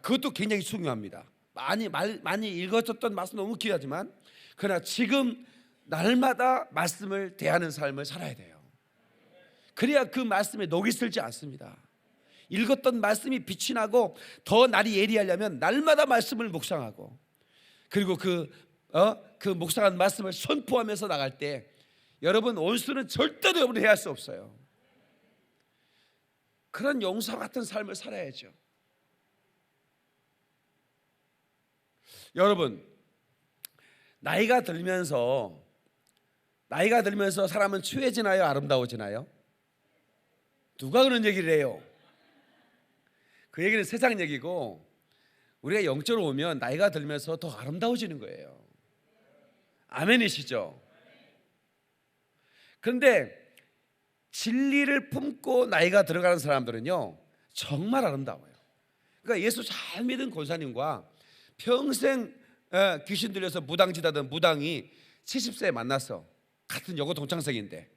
그것도 굉장히 중요합니다. 많이 읽었었던 말씀 너무 귀하지만 그러나 지금 날마다 말씀을 대하는 삶을 살아야 돼요. 그래야 그 말씀에 녹이 슬지 않습니다. 읽었던 말씀이 빛이 나고 더 날이 예리하려면 날마다 말씀을 묵상하고 그리고 그 묵상한 말씀을 선포하면서 나갈 때 여러분 원수는 절대로 여러분을 해할 수 없어요. 그런 용사 같은 삶을 살아야죠. 여러분, 나이가 들면서 사람은 추해지나요? 아름다워지나요? 누가 그런 얘기를 해요? 그 얘기는 세상 얘기고 우리가 영적으로 오면 나이가 들면서 더 아름다워지는 거예요. 아멘이시죠? 그런데 진리를 품고 나이가 들어가는 사람들은요 정말 아름다워요. 그러니까 예수 잘 믿은 권사님과 평생 귀신 들려서 무당짓하던 무당이 70세에 만났어. 같은 여고 동창생인데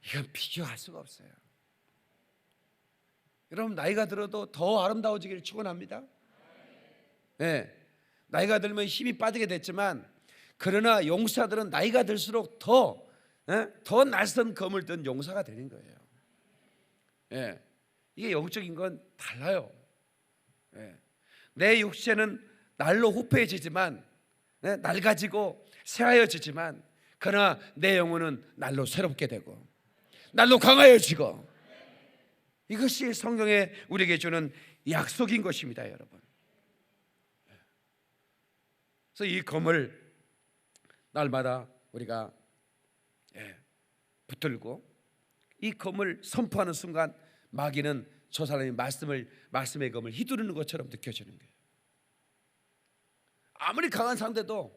이건 비교할 수가 없어요. 여러분 나이가 들어도 더 아름다워지기를 축원합니다. 나이가 들면 힘이 빠지게 됐지만 그러나 용사들은 나이가 들수록 더 낯선 검을 든 용사가 되는 거예요. 이게 영적인 건 달라요. 내 육체는 날로 후패해지지만 낡아지고 새하여지지만 그러나 내 영혼은 날로 새롭게 되고 날로 강하여지고 이것이 성경에 우리에게 주는 약속인 것입니다, 여러분. 그래서 이 검을 날마다 우리가 붙들고 이 검을 선포하는 순간 마귀는 저 사람이 말씀의 검을 휘두르는 것처럼 느껴지는 거예요. 아무리 강한 상대도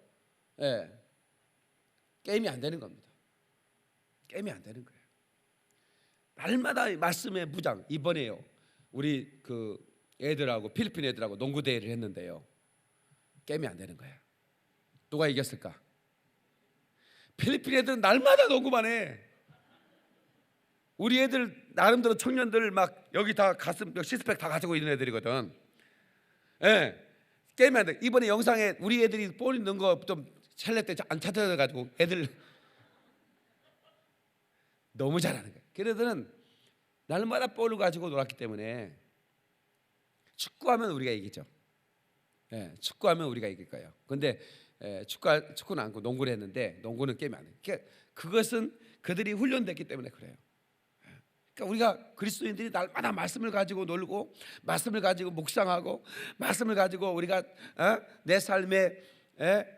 게임이 안 되는 겁니다. 게임이 안 되는 거예요. 날마다 말씀의 무장. 이번에요 우리 그 애들하고 필리핀 애들하고 농구 대회를 했는데요 게임이 안 되는 거예요. 누가 이겼을까? 필리핀 애들은 날마다 농구만 해. 우리 애들 나름대로 청년들 막 여기 다 가슴 시스팩 다 가지고 있는 애들이거든. 예, 게임해야 돼. 이번에 영상에 우리 애들이 볼 넣은 거 좀 셀레 때 안 찾아가지고 애들 너무 잘하는 거야. 걔네들은 날마다 볼을 가지고 놀았기 때문에 축구하면 우리가 이기죠. 예, 축구하면 우리가 이길 거예요. 근데 축구는 않고 농구를 했는데 농구는 게임이 안 해. 그러니까 그것은 그들이 훈련됐기 때문에 그래요. 그러니까 우리가 그리스도인들이 날마다 말씀을 가지고 놀고 말씀을 가지고 묵상하고 말씀을 가지고 우리가 내 삶에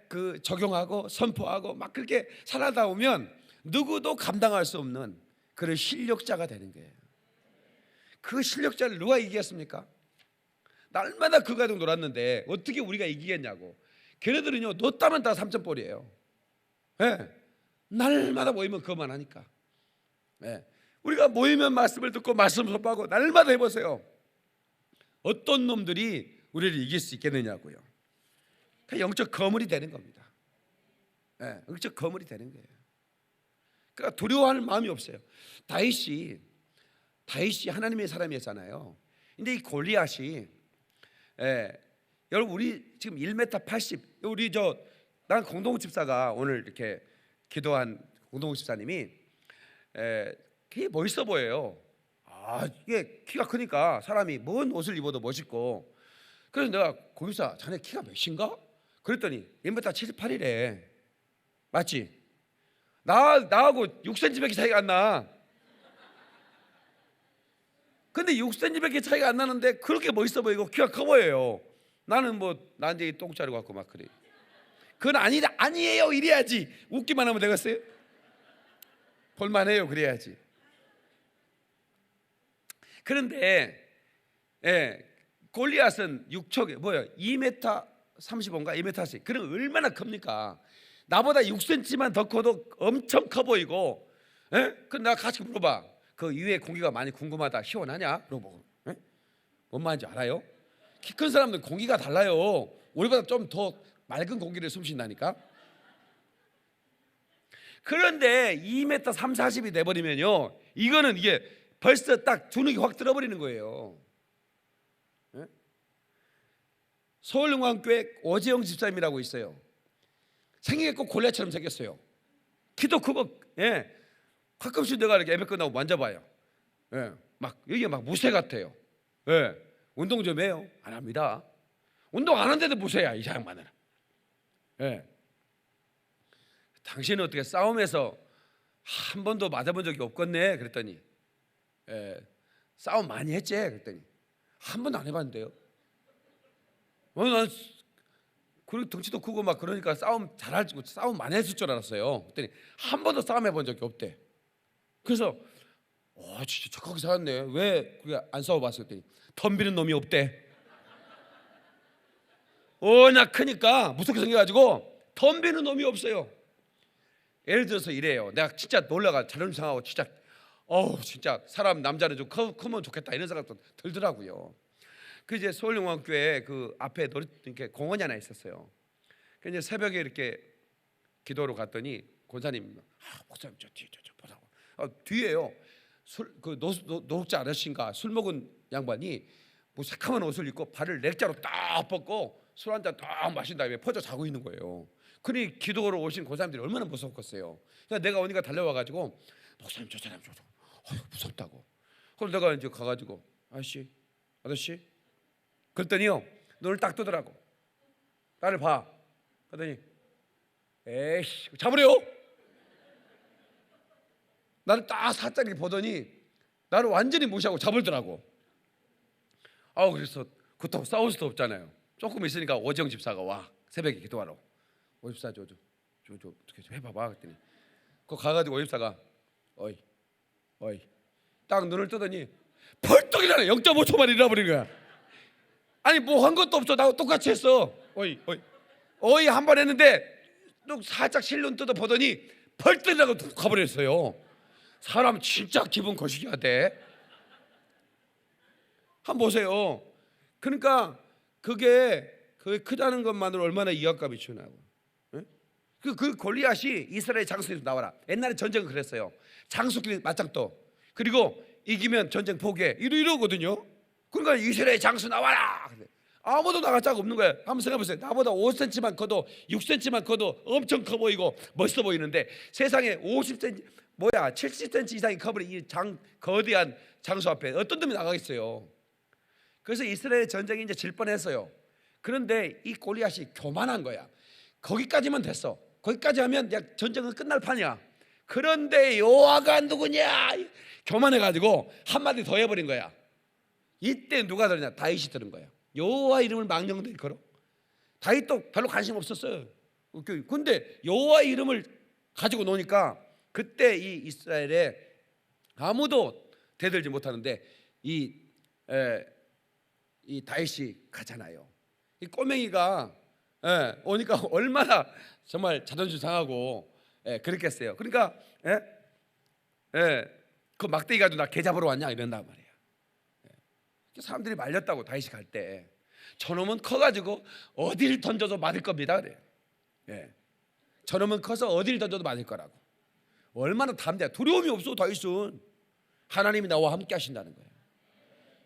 그 적용하고 선포하고 막 그렇게 살아다 보면 누구도 감당할 수 없는 그런 실력자가 되는 거예요. 그 실력자를 누가 이기겠습니까? 날마다 그 가지고 놀았는데 어떻게 우리가 이기겠냐고. 걔네들은요 놓다면 다 3점볼이에요. 날마다 모이면 그것만 하니까. 우리가 모이면 말씀을 듣고 말씀 선포하고 날마다 해보세요. 어떤 놈들이 우리를 이길 수 있겠느냐고요. 영적 거물이 되는 겁니다. 영적 거물이 되는 거예요. 그러니까 두려워하는 마음이 없어요. 다윗이 하나님의 사람이었잖아요. 근데 이 골리앗이 여러분 우리 지금 1m 80 우리 난 공동욱 집사가 오늘 이렇게 기도한 공동욱 집사님이 되게 멋있어 보여요. 이게 키가 크니까 사람이 뭔 옷을 입어도 멋있고. 그래서 내가 고집사 자네 키가 몇인가? 그랬더니 1m 78이래. 맞지? 나하고 6cm밖에 차이가 안 나. 근데 6cm밖에 차이가 안 나는데 그렇게 멋있어 보이고 키가 커 보여요. 나는 뭐 난쟁이 똥자루 같고 막 그래. 그건 아니에요 이래야지. 웃기만 하면 되겠어요? 볼만해요 그래야지. 그런데 골리앗은 2m 35인가 2m 40. 그럼 얼마나 큽니까? 나보다 6cm만 더 커도 엄청 커 보이고. 그럼 내가 같이 물어봐. 그 위에 공기가 많이 궁금하다. 시원하냐? 물어보고. 뭔 말인지 알아요? 키 큰 사람들은 공기가 달라요. 우리보다 좀 더 맑은 공기를 숨쉰다니까. 그런데 2m 3, 40이 돼버리면요 이게 벌써 딱 주눅이 확 들어버리는 거예요. 서울영광교회 오재영 집사님이라고 있어요. 생긴 게 꼭 골리앗처럼 생겼어요. 키도 크고 가끔씩 내가 이렇게 예배 끝나고 만져봐요. 막 이게 막 무쇠 같아요. 운동 좀 해요? 안 합니다. 운동 안 하는데도 무쇠야 이 양반은. 당신은 어떻게 싸움에서 한 번도 맞아본 적이 없겠네? 그랬더니 싸움 많이 했지? 그랬더니 한 번도 안 해봤는데요. 난 그리고 덩치도 크고 막 그러니까 싸움 잘할지 싸움 많이 했을 줄 알았어요. 그랬더니 한 번도 싸움 해본 적이 없대. 그래서 진짜 착하게 살았네. 왜 그게 안 싸워봤어? 그랬더니 덤비는 놈이 없대. 워낙 크니까 무섭게 생겨가지고 덤비는 놈이 없어요. 예를 들어서 이래요. 내가 진짜 놀라가 자존심 상하고 진짜 사람 남자는 좀 크면 좋겠다 이런 생각도 들더라고요. 그 이제 서울영광교회 그 앞에 이렇게 공원이 하나 있었어요. 그 이제 새벽에 이렇게 기도로 갔더니 권사님, 목사님 저 뒤에 저 보라고. 뒤에요. 노숙자 아저씨인가 술 먹은 양반이 뭐 새카만 옷을 입고 발을 렉자로 딱 뻗고 술 한 잔 딱 마신 다음에 퍼져 자고 있는 거예요. 그러니 기도로 오신 권사님들이 얼마나 무섭겠어요. 그래서 내가 오니까 달려와가지고 목사님 저 사람 무섭다고. 그래서 내가 이제 가가지고 아저씨 그랬더니요 눈을 딱 뜨더라고. 나를 봐. 그랬더니 에이씨 잡으래요. 나를 딱 살짝 이렇게 보더니 나를 완전히 무시하고 잡을더라고. 그래서 그렇다고 싸울 수도 없잖아요. 조금 있으니까 오정 집사가 와. 새벽에 기도하러. 오 집사 저 어떻게 좀 해봐봐. 그랬더니 그 가가지고 오 집사가 어이 딱 눈을 뜨더니 벌떡 일어나. 0.5초만 잃어버린 거야. 아니 뭐 한 것도 없어. 나하고 똑같이 했어. 어이 한 번 했는데 또 살짝 실눈 뜯어 보더니 벌떡 일어나고 가버렸어요. 사람 진짜 기분 거시기가 돼. 한번 보세요. 그러니까 그게 크다는 것만으로 얼마나 위압감이 주냐고. 그 골리앗이 이스라엘 장수에서 나와라. 옛날에 전쟁은 그랬어요. 장수끼리 맞짱 떠. 그리고 이기면 전쟁 포기해. 이러거든요. 그러니까 이스라엘 장수 나와라. 아무도 나갈 자가 없는 거예요. 한번 생각해보세요. 나보다 5cm만 커도 6cm만 커도 엄청 커 보이고 멋있어 보이는데 세상에 50cm 70cm 이상이 커버린 이 거대한 장수 앞에 어떤 놈이 나가겠어요. 그래서 이스라엘 전쟁이 이제 질 뻔했어요. 그런데 이 골리앗이 교만한 거야. 거기까지만 됐어. 거기까지 하면 전쟁은 끝날 판이야. 그런데 여호와가 누구냐? 교만해가지고 한마디 더 해버린 거야. 이때 누가 들으냐? 다윗이 들은 거야. 여호와 이름을 망령되이 걸어. 다윗도 별로 관심 없었어요. 근데 여호와 이름을 가지고 노니까 그때 이 이스라엘에 아무도 대들지 못하는데 이 다윗이 가잖아요. 이 꼬맹이가 오니까 얼마나 정말 자존심 상하고 그랬겠어요. 그러니까 그 막대기 가지고 나 개 잡으러 왔냐 이런단 말이에요. 사람들이 말렸다고 다윗이 갈 때 저놈은 커가지고 어디를 던져도 맞을 겁니다. 그래요. 저놈은 커서 어디를 던져도 맞을 거라고. 얼마나 담대해. 두려움이 없어. 다윗은 하나님이 나와 함께 하신다는 거예요.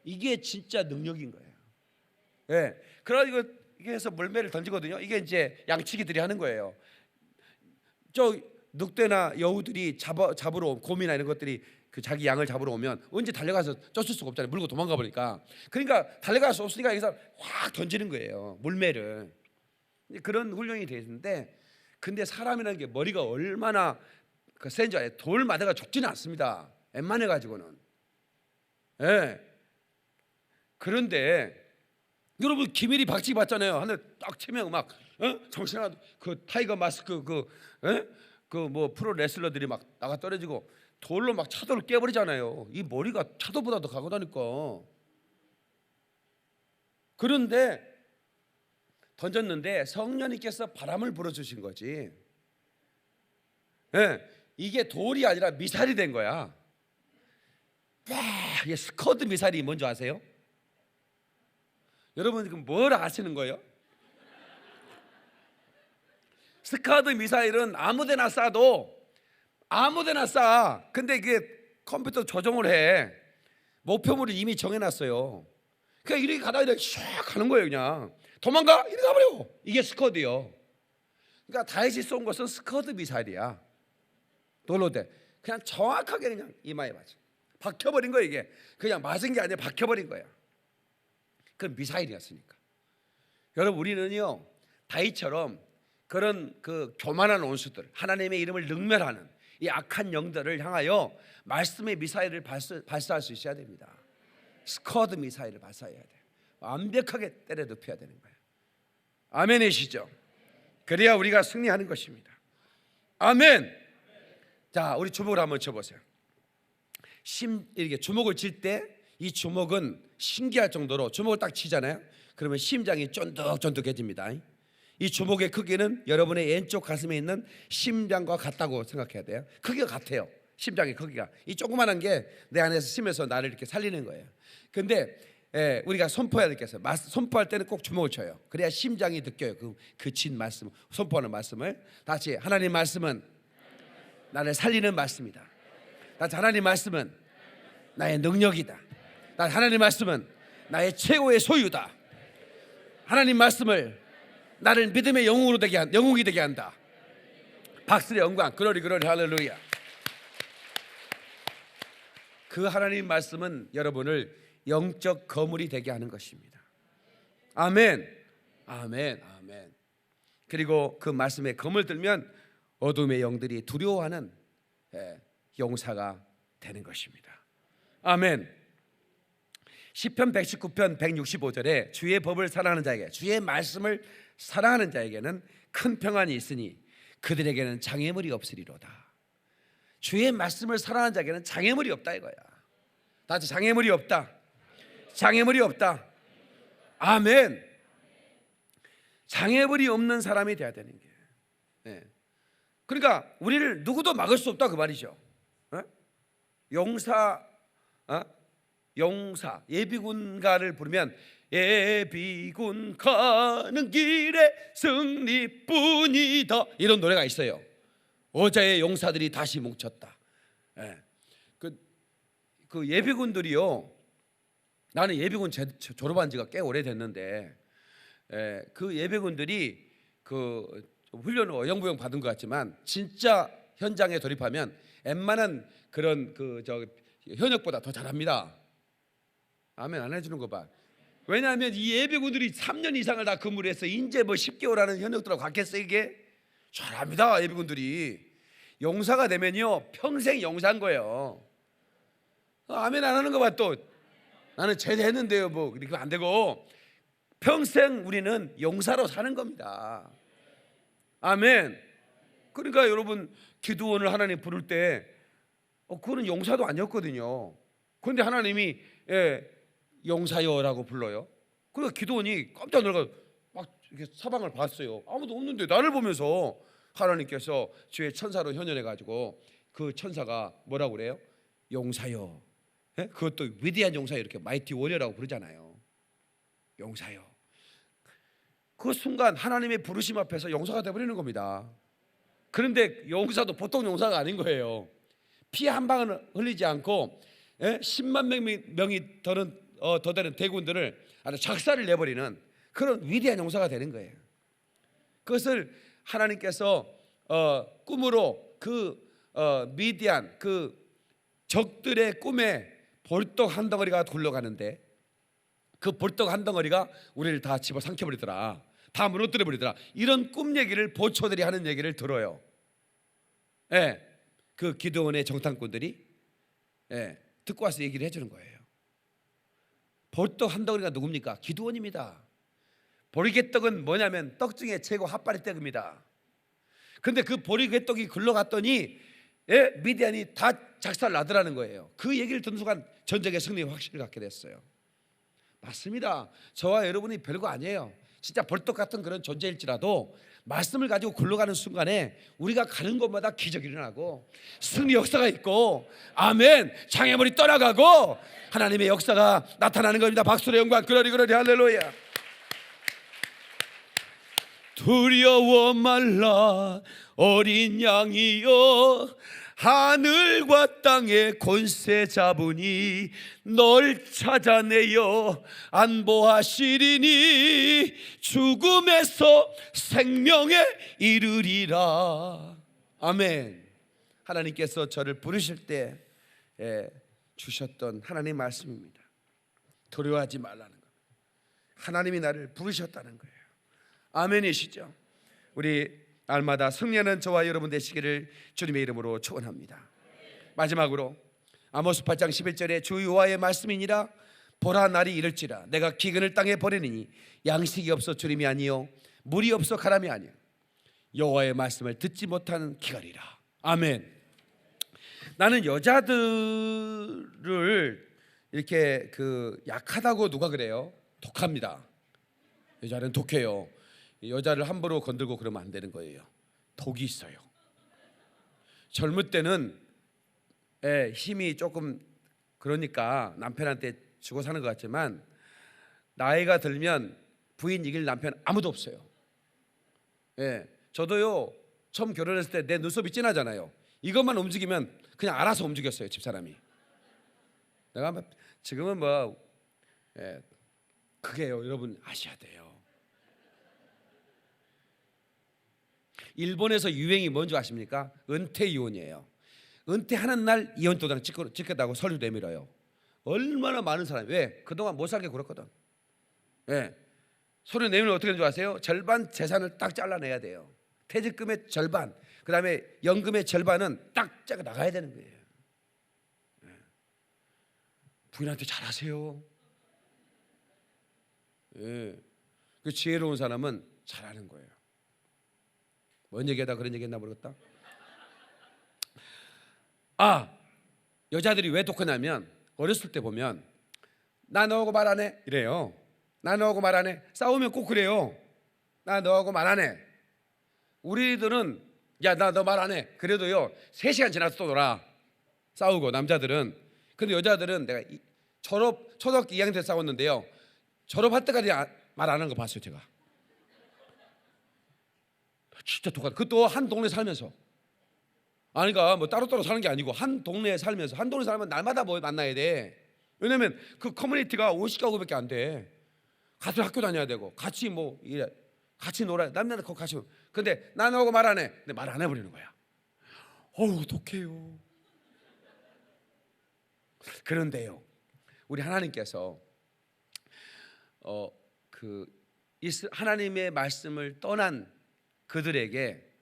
이게 진짜 능력인 거예요. 그래가지고 이게 해서 물매를 던지거든요. 이게 이제 양치기들이 하는 거예요. 저 늑대나 여우들이 잡으러 곰이나 이런 것들이 그 자기 양을 잡으러 오면 언제 달려가서 쫓을 수가 없잖아요. 물고 도망가 버리니까. 그러니까 달려갈 수 없으니까 여기서 확 던지는 거예요. 물매를. 그런 훈련이 돼 있는데, 근데 사람이라는 게 머리가 얼마나 센 줄 알아요? 돌 맞아가 죽지는 않습니다. 웬만해 가지고는. 그런데 여러분 김일이 박치기 봤잖아요. 하늘 딱 치면 막 정신아 그 타이거 마스크 그 뭐 프로 레슬러들이 막 나가 떨어지고 돌로 막 차도를 깨버리잖아요. 이 머리가 차도보다 더 강하다니까. 그런데 던졌는데 성령님께서 바람을 불어주신 거지. 이게 돌이 아니라 미사일이 된 거야. 이게 스커드 미사일이 뭔지 아세요? 여러분 지금 뭘 아시는 거예요? 스카드 미사일은 아무데나 쏴도 아무데나 쏴. 근데 이게 컴퓨터 조정을 해. 목표물을 이미 정해놨어요. 그냥 이렇게 가다가 이렇게 샥 가는 거예요. 그냥 도망가 이렇게 가버려. 이게 스커드요. 그러니까 다윗이 쏜 것은 스커드 미사일이야. 돌로 돼. 그냥 정확하게 그냥 이마에 맞아. 박혀버린 거예요. 이게 그냥 맞은 게 아니라 박혀버린 거야. 그건 미사일이었으니까. 여러분 우리는요 다윗처럼 그런 그 교만한 원수들, 하나님의 이름을 능멸하는 이 악한 영들을 향하여 말씀의 미사일을 발사할 수 있어야 됩니다. 스커드 미사일을 발사해야 돼요. 완벽하게 때려 눕혀야 되는 거예요. 아멘이시죠? 그래야 우리가 승리하는 것입니다. 아멘. 자, 우리 주먹을 한번 쳐보세요. 이렇게 주먹을 칠 때 이 주먹은 신기할 정도로 주먹을 딱 치잖아요. 그러면 심장이 쫀득쫀득해집니다. 이 주먹의 크기는 여러분의 왼쪽 가슴에 있는 심장과 같다고 생각해야 돼요. 크기가 같아요. 심장의 크기가. 이 조그만한 게 내 안에서 심해서 나를 이렇게 살리는 거예요. 근데 우리가 선포해야 되겠어요. 선포할 때는 꼭 주먹을 쳐요. 그래야 심장이 느껴요. 그 친 말씀, 선포하는 말씀을. 다시 하나님 말씀은 나를 살리는 말씀이다. 다시 하나님 말씀은 나의 능력이다. 다시 하나님 말씀은 나의 최고의 소유다. 하나님 말씀을 나를 믿음의 영웅이 되게 한다. 박수의 영광, 그러리 할렐루야. 그 하나님 말씀은 여러분을 영적 거물이 되게 하는 것입니다. 아멘. 아멘. 아멘. 그리고 그 말씀에 검을 들면 어둠의 영들이 두려워하는 용사가 되는 것입니다. 아멘. 시편 119편 165절에 주의 법을 사랑하는 자에게, 주의 말씀을 사랑하는 자에게는 큰 평안이 있으니 그들에게는 장애물이 없으리로다. 주의 말씀을 사랑하는 자에게는 장애물이 없다 이거야. 다시 장애물이 없다. 장애물이 없다. 아멘. 장애물이 없는 사람이 돼야 되는 게. 그러니까 우리를 누구도 막을 수 없다 그 말이죠. 용사 예비군가를 부르면 예비군 가는 길에 승리뿐이다 이런 노래가 있어요. 어제의 용사들이 다시 뭉쳤다. 그 예비군들이요. 나는 예비군 졸업한 지가 꽤 오래됐는데, 그 예비군들이 그 훈련을 어영부영 받은 것 같지만 진짜 현장에 돌입하면 웬만한 그런 현역보다 더 잘합니다. 아멘 안 해주는 거 봐. 왜냐하면 이 예비군들이 3년 이상을 다 근무를 해서 이제 뭐 10개월 하는 현역들하고 같겠어. 이게 잘합니다. 예비군들이 용사가 되면요 평생 용사인 거예요. 아멘 안 하는 거 봐. 또 나는 제대했는데요 뭐 그렇게 안 되고 평생 우리는 용사로 사는 겁니다. 아멘. 그러니까 여러분 기드온을 하나님 부를 때 그거는 용사도 아니었거든요. 그런데 하나님이 용사여라고 불러요. 그러니까 기드온이 깜짝 놀라서 막 이렇게 사방을 봤어요. 아무도 없는데 나를 보면서 하나님께서 주의 천사로 현현해 가지고 그 천사가 뭐라고 그래요? 용사여. 그것도 위대한 용사여 이렇게 마이티 워리어라고 부르잖아요. 용사여. 그 순간 하나님의 부르심 앞에서 용사가 되어버리는 겁니다. 그런데 용사도 보통 용사가 아닌 거예요. 피 한 방울 흘리지 않고 10만 명이 더 되는 대군들을 아주 작사를 내버리는 그런 위대한 용사가 되는 거예요. 그것을 하나님께서 꿈으로 미디안 그 적들의 꿈에 볼떡 한 덩어리가 굴러가는데 그 볼떡 한 덩어리가 우리를 다 집어 삼켜버리더라. 다 무너뜨려버리더라. 이런 꿈 얘기를 보초들이 하는 얘기를 들어요. 그 기드온의 정탐꾼들이 듣고 와서 얘기를 해주는 거예요. 볼떡 한 덩어리가 누굽니까? 기드온입니다. 보리개떡은 뭐냐면 떡 중에 최고 핫바리떡입니다. 근데 그 보리개떡이 굴러갔더니 미디안이 다 작살 나더라는 거예요. 그 얘기를 듣는 순간 전쟁의 승리에 확신을 갖게 됐어요. 맞습니다. 저와 여러분이 별거 아니에요. 진짜 벌떡 같은 그런 존재일지라도 말씀을 가지고 굴러가는 순간에 우리가 가는 곳마다 기적이 일어나고 승리 역사가 있고 아멘 장애물이 떠나가고 하나님의 역사가 나타나는 겁니다. 박수로 영광. 그러리 할렐루야. 두려워 말라 어린 양이여 하늘과 땅의 권세 잡으니 널 찾아내어 안보하시리니 죽음에서 생명에 이르리라. 아멘. 하나님께서 저를 부르실 때 주셨던 하나님의 말씀입니다. 두려워하지 말라는 겁니다. 하나님이 나를 부르셨다는 거예요. 아멘이시죠? 우리 날마다 승리하는 저와 여러분 되시기를 주님의 이름으로 축원합니다. 마지막으로 아모스 8장 11절에 주 여호와의 말씀이니라 보라 날이 이를지라 내가 기근을 땅에 보내니 양식이 없어 주림이 아니요 물이 없어 가람이 아니요 여호와의 말씀을 듣지 못하는 기갈이라. 아멘. 나는 여자들을 이렇게 약하다고 누가 그래요? 독합니다. 여자는 독해요. 여자를 함부로 건들고 그러면 안 되는 거예요. 독이 있어요. 젊을 때는 힘이 조금 그러니까 남편한테 주고 사는 것 같지만 나이가 들면 부인 이길 남편 아무도 없어요. 저도요 처음 결혼했을 때 내 눈썹이 진하잖아요. 이것만 움직이면 그냥 알아서 움직였어요 집사람이. 내가 지금은 그게요 여러분 아셔야 돼요. 일본에서 유행이 뭔지 아십니까? 은퇴 이혼이에요. 은퇴하는 날 이혼 도장 찍겠다고 서류 내밀어요. 얼마나 많은 사람이 왜? 그동안 못 살게 굴었거든. 서류 내밀면 어떻게 되는 줄 아세요? 절반 재산을 딱 잘라내야 돼요. 퇴직금의 절반, 그 다음에 연금의 절반은 딱 짜가 나가야 되는 거예요. 부인한테 잘하세요. 그 지혜로운 사람은 잘하는 거예요. 뭔 얘기하다 그런 얘기했나 모르겠다. 여자들이 왜 독하냐면 어렸을 때 보면 나 너하고 말 안 해 이래요. 나 너하고 말 안 해. 싸우면 꼭 그래요. 나 너하고 말 안 해. 우리들은 야 나 너 말 안 해. 그래도요 3시간 지나서 또 놀아. 싸우고 남자들은. 근데 여자들은 내가 초등학교 2학년 때 싸웠는데요. 졸업할 때까지 말 안 하는 거 봤어요 제가. 진짜 독하다. 그것도 한 동네 살면서. 아니까 뭐 따로따로 사는 게 아니고 한 동네에 살면서 한 동네 살면 날마다 뭐 만나야 돼. 왜냐면 그 커뮤니티가 50가구밖에 안 돼. 같이 학교 다녀야 되고 같이 뭐 이래 같이 놀아야 남자들 거기 같이. 근데 나하고 말 안 해. 근데 말 안 해버리는 거야. 어우 독해요. 그런데요, 우리 하나님께서 하나님의 말씀을 떠난 그들에게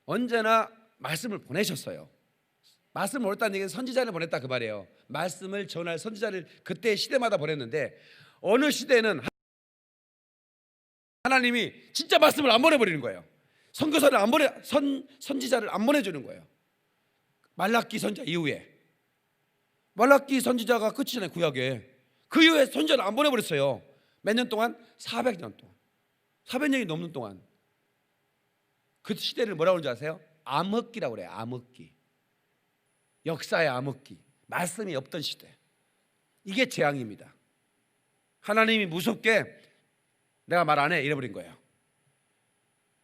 언제나 말씀을 보내셨어요. 말씀을 보냈다는 얘기는 선지자를 보냈다 그 말이에요. 말씀을 전할 선지자를 그때 시대마다 보냈는데 어느 시대는 하나님이 진짜 말씀을 안 보내버리는 거예요. 선교사를 안 보내, 선지자를 안 보내주는 거예요. 말라기 선지자 이후에. 말라기 선지자가 끝이잖아요, 구약에. 그 이후에 선지자를 안 보내버렸어요. 몇 년 동안? 400년 동안. 400년이 넘는 동안. 그 시대를 뭐라고 하는지 아세요? 암흑기라고 그래요. 암흑기. 역사의 암흑기. 말씀이 없던 시대. 이게 재앙입니다. 하나님이 무섭게 내가 말 안 해 이래버린 거예요.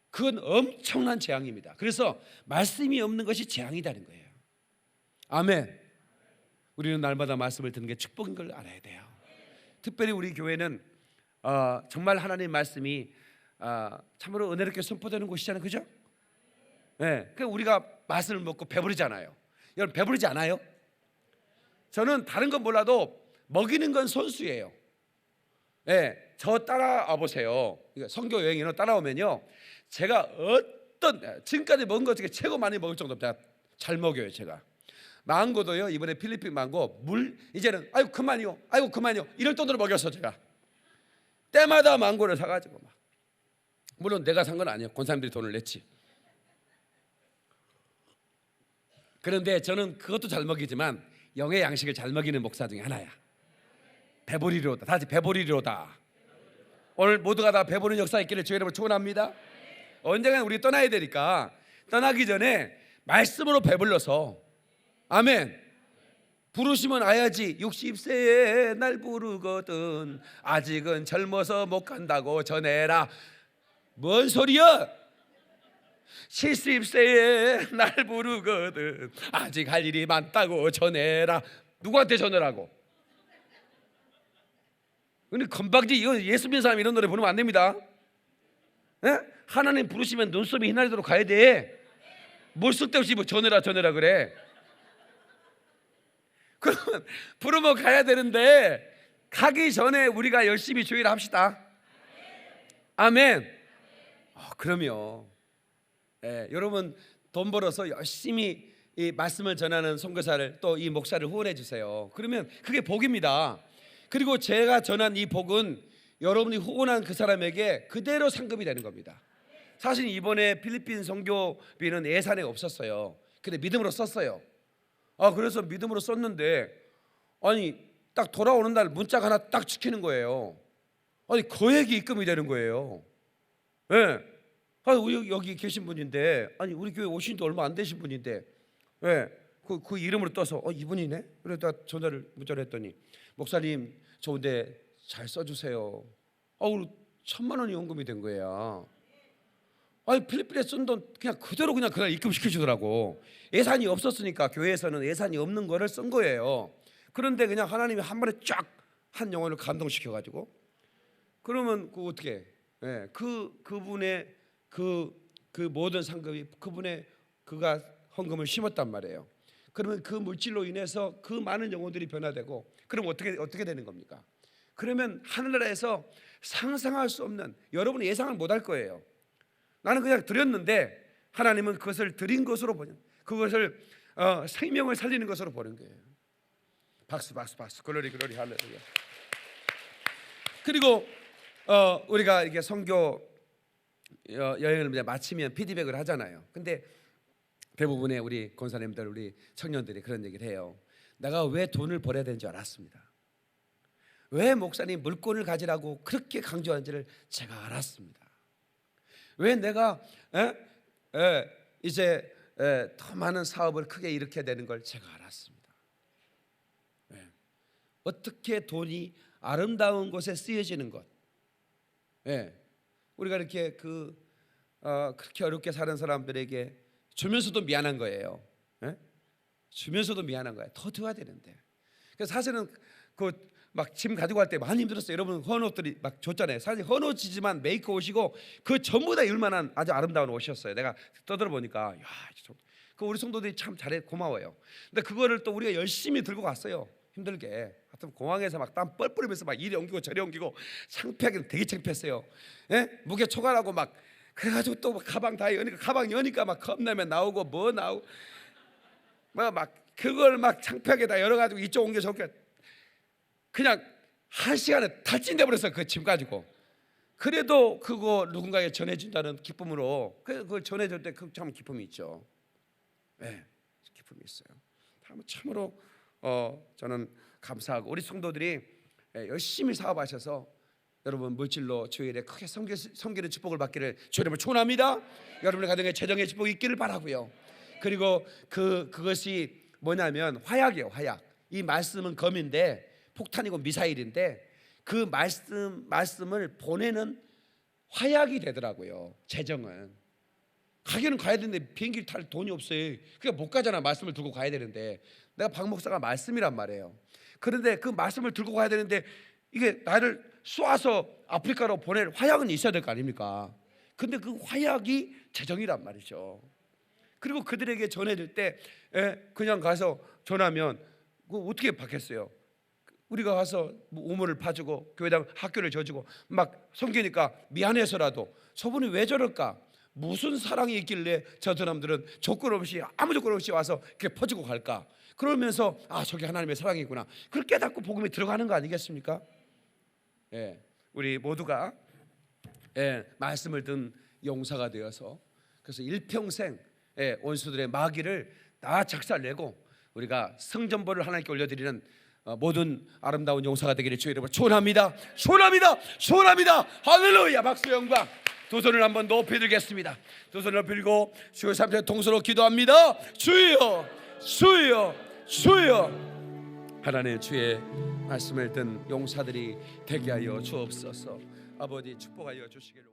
그건 엄청난 재앙입니다. 그래서 말씀이 없는 것이 재앙이라는 거예요. 아멘. 우리는 날마다 말씀을 듣는 게 축복인 걸 알아야 돼요. 특별히 우리 교회는 정말 하나님 말씀이 참으로 은혜롭게 선포되는 곳이잖아요, 그죠? 네, 그 우리가 맛을 먹고 배부르잖아요. 여러분 배부르지 않아요? 저는 다른 건 몰라도 먹이는 건 선수예요. 네, 저 따라와 보세요. 선교 여행이나 따라오면요, 제가 어떤 지금까지 먹은 것 중에 최고 많이 먹을 정도 제가 잘 먹여요. 제가 망고도요, 이번에 필리핀 망고 물 이제는 아이고 그만이요, 아이고 그만이요 이럴 정도로 먹였어. 제가 때마다 망고를 사가지고 막, 물론 내가 산 건 아니에요. 권사님들이 돈을 냈지. 그런데 저는 그것도 잘 먹이지만 영의 양식을 잘 먹이는 목사 중에 하나야. 배부리로다. 다시 배부리로다. 오늘 모두가 다 배부른 역사 있기를 주의 이름으로 축원합니다. 언젠가 우리 떠나야 되니까 떠나기 전에 말씀으로 배불러서, 아멘. 부르시면 아야지. 60세에 날 부르거든 아직은 젊어서 못 간다고 전해라. 뭔 소리야? 70세에 날 부르거든 아직 할 일이 많다고 전해라. 누구한테 전하라고? 근데 건방지 이거 예수 믿는 사람 이런 노래 부르면 안 됩니다. 에? 하나님 부르시면 눈썹이 휘날리도록 가야 돼. 뭘 쓸데없이 뭐 전해라 그래. 그러면 부르면 가야 되는데 가기 전에 우리가 열심히 주의를 합시다. 아멘. 그럼요. 여러분 돈 벌어서 열심히 이 말씀을 전하는 선교사를 또 이 목사를 후원해 주세요. 그러면 그게 복입니다. 그리고 제가 전한 이 복은 여러분이 후원한 그 사람에게 그대로 상급이 되는 겁니다. 사실 이번에 필리핀 선교비는 예산에 없었어요. 근데 믿음으로 썼어요. 그래서 믿음으로 썼는데 아니 딱 돌아오는 날 문자가 하나 딱 찍히는 거예요. 아니 거액이 입금이 되는 거예요. 예. 우리 여기 계신 분인데, 아니 우리 교회 오신 지 얼마 안 되신 분인데, 예. 그 이름으로 떠서 이분이네. 그래서 문자를 했더니 목사님 좋은데 잘 써주세요. 1,000만 원이 연금이 된 거예요. 아니 필리핀에 쓴 돈 그냥 그대로 그냥 그날 입금시켜 주더라고. 예산이 없었으니까 교회에서는 예산이 없는 거를 쓴 거예요. 그런데 그냥 하나님이 한 번에 쫙 한 영혼을 감동시켜 가지고, 그러면 그 어떻게? 예, 그분의 그 모든 상급이 그가 헌금을 심었단 말이에요. 그러면 그 물질로 인해서 그 많은 영혼들이 변화되고, 그럼 어떻게 되는 겁니까? 그러면 하늘나라에서 상상할 수 없는, 여러분이 예상을 못할 거예요. 나는 그냥 드렸는데 하나님은 그것을 드린 것으로 보는, 그것을 생명을 살리는 것으로 보는 거예요. 박수 글로리 할렐루야. 그리고 우리가 이게 선교 여행을 마치면 피드백을 하잖아요. 근데 대부분의 우리 권사님들, 우리 청년들이 그런 얘기를 해요. 내가 왜 돈을 벌어야 되는 줄 알았습니다. 왜 목사님 물건을 가지라고 그렇게 강조하는지를 제가 알았습니다. 왜 내가 이제 더 많은 사업을 크게 일으켜야 되는 걸 제가 알았습니다. 어떻게 돈이 아름다운 곳에 쓰여지는 것. 우리가 이렇게 그렇게 어렵게 사는 사람들에게 주면서도 미안한 거예요. 예? 주면서도 미안한 거야. 더 줘야 되는데. 그래서 사실은 그 막 짐 가지고 갈 때 많이 힘들었어요. 여러분 헌옷들이 막 줬잖아요. 사실 헌옷이지만 메이커 옷이고 그 전부 다 얼마나 아주 아름다운 옷이었어요. 내가 떠들어 보니까 야, 그 우리 성도들이 참 잘해 고마워요. 근데 그거를 또 우리가 열심히 들고 갔어요. 힘들게. 하여튼 공항에서 막 땀 뻘뻘 흘리면서 막 이리 옮기고 저리 옮기고 창피하기는 되게 창피했어요. 예? 무게 초과하고 막 그래가지고 또 가방 다 여니까 가방 여니까 막 컵라면 나오고 뭐 나오고 막 그걸 막 창피하게 다 열어가지고 이쪽 옮겨 저쪽 그냥 한 시간에 탈진돼 버렸어요. 그 짐 가지고. 그래도 그거 누군가에게 전해준다는 기쁨으로 그걸 전해줄 때 참 기쁨이 있죠. 네, 기쁨이 있어요. 참으로 저는 감사하고 우리 성도들이 열심히 사업하셔서 여러분 물질로 주일에 크게 섬기는 축복을 받기를 주 여러분 축원합니다. 여러분의 가정에 재정의 축복이 있기를 바라고요. 그리고 그것이 뭐냐면 화약이에요. 화약. 이 말씀은 검인데 폭탄이고 미사일인데 그 말씀을 보내는 화약이 되더라고요. 재정은 가기는 가야 되는데 비행기를 탈 돈이 없어요. 그러니까 못 가잖아. 말씀을 들고 가야 되는데 내가 박 목사가 말씀이란 말이에요. 그런데 그 말씀을 들고 가야 되는데 이게 나를 쏘아서 아프리카로 보낼 화약은 있어야 될 거 아닙니까? 근데 그 화약이 재정이란 말이죠. 그리고 그들에게 전해질 때 그냥 가서 전하면 그거 어떻게 받겠어요? 우리가 가서 우물을 파주고 교회당 학교를 져주고 막 섬기니까 미안해서라도 저분이 왜 저럴까? 무슨 사랑이 있길래 저 사람들은 조건 없이 아무 조건 없이 와서 이렇게 퍼주고 갈까? 그러면서 아 저게 하나님의 사랑이구나. 그걸 깨닫고 복음이 들어가는 거 아니겠습니까? 예, 우리 모두가 말씀을 듣는 용사가 되어서 그래서 일평생 원수들의 마귀를 다 작살내고 우리가 성전보를 하나님께 올려드리는 모든 아름다운 용사가 되기를 주의 이름으로 축원합니다. 축원합니다. 축원합니다. 할렐루야. 박수 영광. 두 손을 한번 높이 들겠습니다. 두 손을 들고 주여 삼천 통수로 기도합니다. 주여 주여 주여. 하나님 주의 말씀을 듣는 용사들이 되게 하여 주옵소서. 아버지 축복하여 주시기를